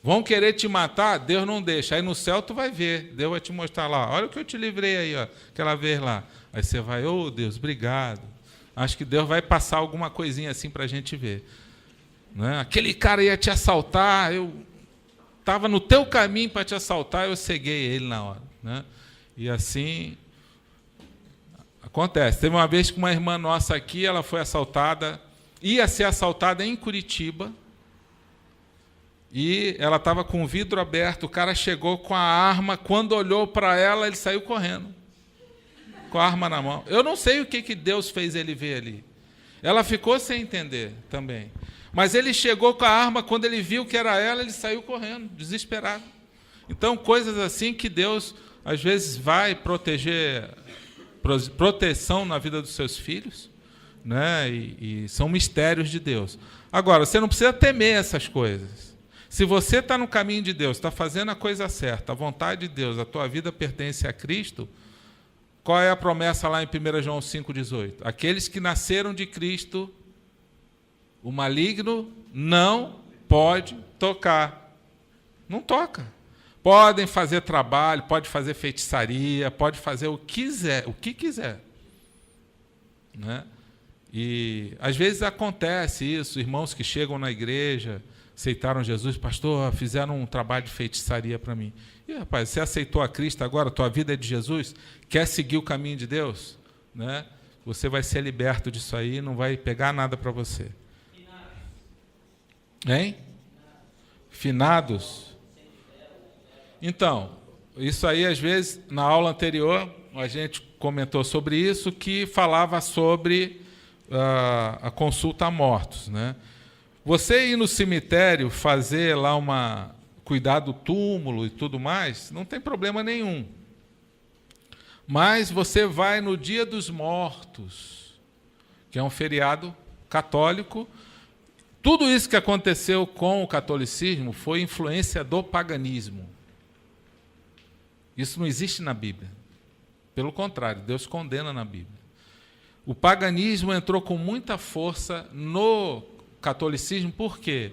Vão querer te matar, Deus não deixa. Aí no céu tu vai ver, Deus vai te mostrar lá. Olha o que eu te livrei aí, ó, aquela vez lá. Aí você vai, oh Deus, obrigado. Acho que Deus vai passar alguma coisinha assim para a gente ver. Né? Aquele cara ia te assaltar, eu estava no teu caminho para te assaltar, eu ceguei ele na hora. Né? E assim acontece. Teve uma vez que uma irmã nossa aqui, ela foi assaltada, ia ser assaltada em Curitiba, e ela estava com o vidro aberto, o cara chegou com a arma, quando olhou para ela, ele saiu correndo, com a arma na mão. Eu não sei o que Deus fez ele ver ali. Ela ficou sem entender também. Mas ele chegou com a arma, quando ele viu que era ela, ele saiu correndo, desesperado. Então, coisas assim que Deus, às vezes, vai proteção na vida dos seus filhos, né? E são mistérios de Deus. Agora, você não precisa temer essas coisas. Se você está no caminho de Deus, está fazendo a coisa certa, a vontade de Deus, a tua vida pertence a Cristo, qual é a promessa lá em 1 João 5,18? Aqueles que nasceram de Cristo, o maligno não pode tocar. Não toca. Podem fazer trabalho, pode fazer feitiçaria, pode fazer o que quiser. Né? E às vezes acontece isso, irmãos que chegam na igreja, aceitaram Jesus, pastor, fizeram um trabalho de feitiçaria para mim. E, rapaz, você aceitou a Cristo agora, tua vida é de Jesus, quer seguir o caminho de Deus? Né? Você vai ser liberto disso aí, não vai pegar nada para você. Hein? Finados? Então, isso aí, às vezes, na aula anterior, a gente comentou sobre isso, que falava sobre a consulta a mortos. Né? Você ir no cemitério, fazer lá cuidar do túmulo e tudo mais, não tem problema nenhum. Mas você vai no Dia dos Mortos, que é um feriado católico. Tudo isso que aconteceu com o catolicismo foi influência do paganismo. Isso não existe na Bíblia. Pelo contrário, Deus condena na Bíblia. O paganismo entrou com muita força no catolicismo, por quê?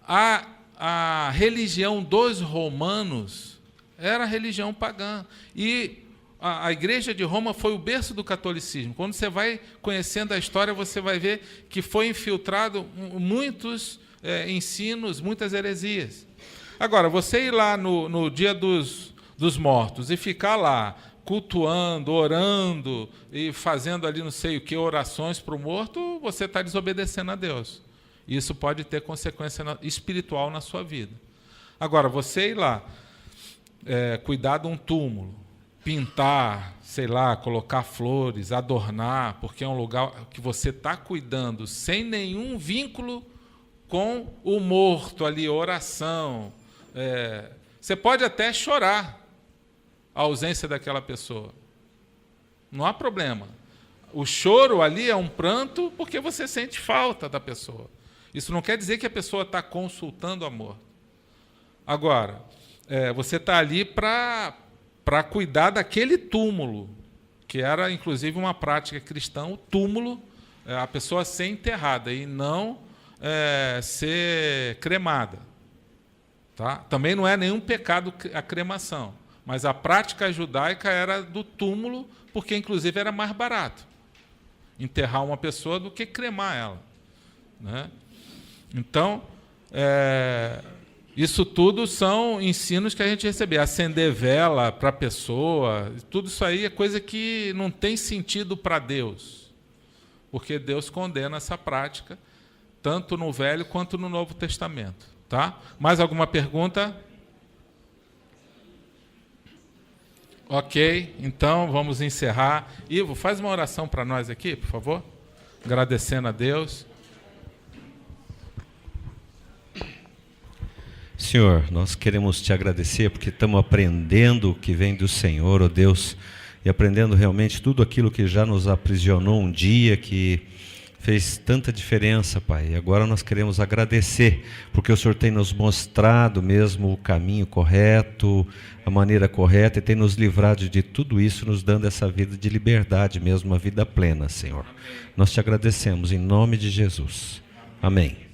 A religião dos romanos era a religião pagã. E a igreja de Roma foi o berço do catolicismo. Quando você vai conhecendo a história, você vai ver que foi infiltrado muitos ensinos, muitas heresias. Agora, você ir lá no Dia dos Mortos e ficar lá cultuando, orando e fazendo ali não sei o que, orações para o morto, você está desobedecendo a Deus. Isso pode ter consequência espiritual na sua vida. Agora, você ir lá, cuidar de um túmulo, pintar, sei lá, colocar flores, adornar, porque é um lugar que você está cuidando sem nenhum vínculo com o morto ali, oração. Você pode até chorar a ausência daquela pessoa. Não há problema. O choro ali é um pranto porque você sente falta da pessoa. Isso não quer dizer que a pessoa está consultando a morte. Agora, você está ali para cuidar daquele túmulo, que era, inclusive, uma prática cristã, o túmulo, a pessoa ser enterrada e não ser cremada. Tá? Também não é nenhum pecado a cremação, mas a prática judaica era do túmulo, porque, inclusive, era mais barato enterrar uma pessoa do que cremar ela. Né? Então, isso tudo são ensinos que a gente recebe. Acender vela para a pessoa, tudo isso aí é coisa que não tem sentido para Deus, porque Deus condena essa prática, tanto no Velho quanto no Novo Testamento. Tá? Mais alguma pergunta? Ok, então vamos encerrar. Ivo, faz uma oração para nós aqui, por favor. Agradecendo a Deus. Senhor, nós queremos te agradecer porque estamos aprendendo o que vem do Senhor, ó Deus, e aprendendo realmente tudo aquilo que já nos aprisionou um dia, que fez tanta diferença, Pai. E agora nós queremos agradecer, porque o Senhor tem nos mostrado mesmo o caminho correto, a maneira correta, e tem nos livrado de tudo isso, nos dando essa vida de liberdade mesmo, uma vida plena, Senhor. Nós te agradecemos em nome de Jesus. Amém.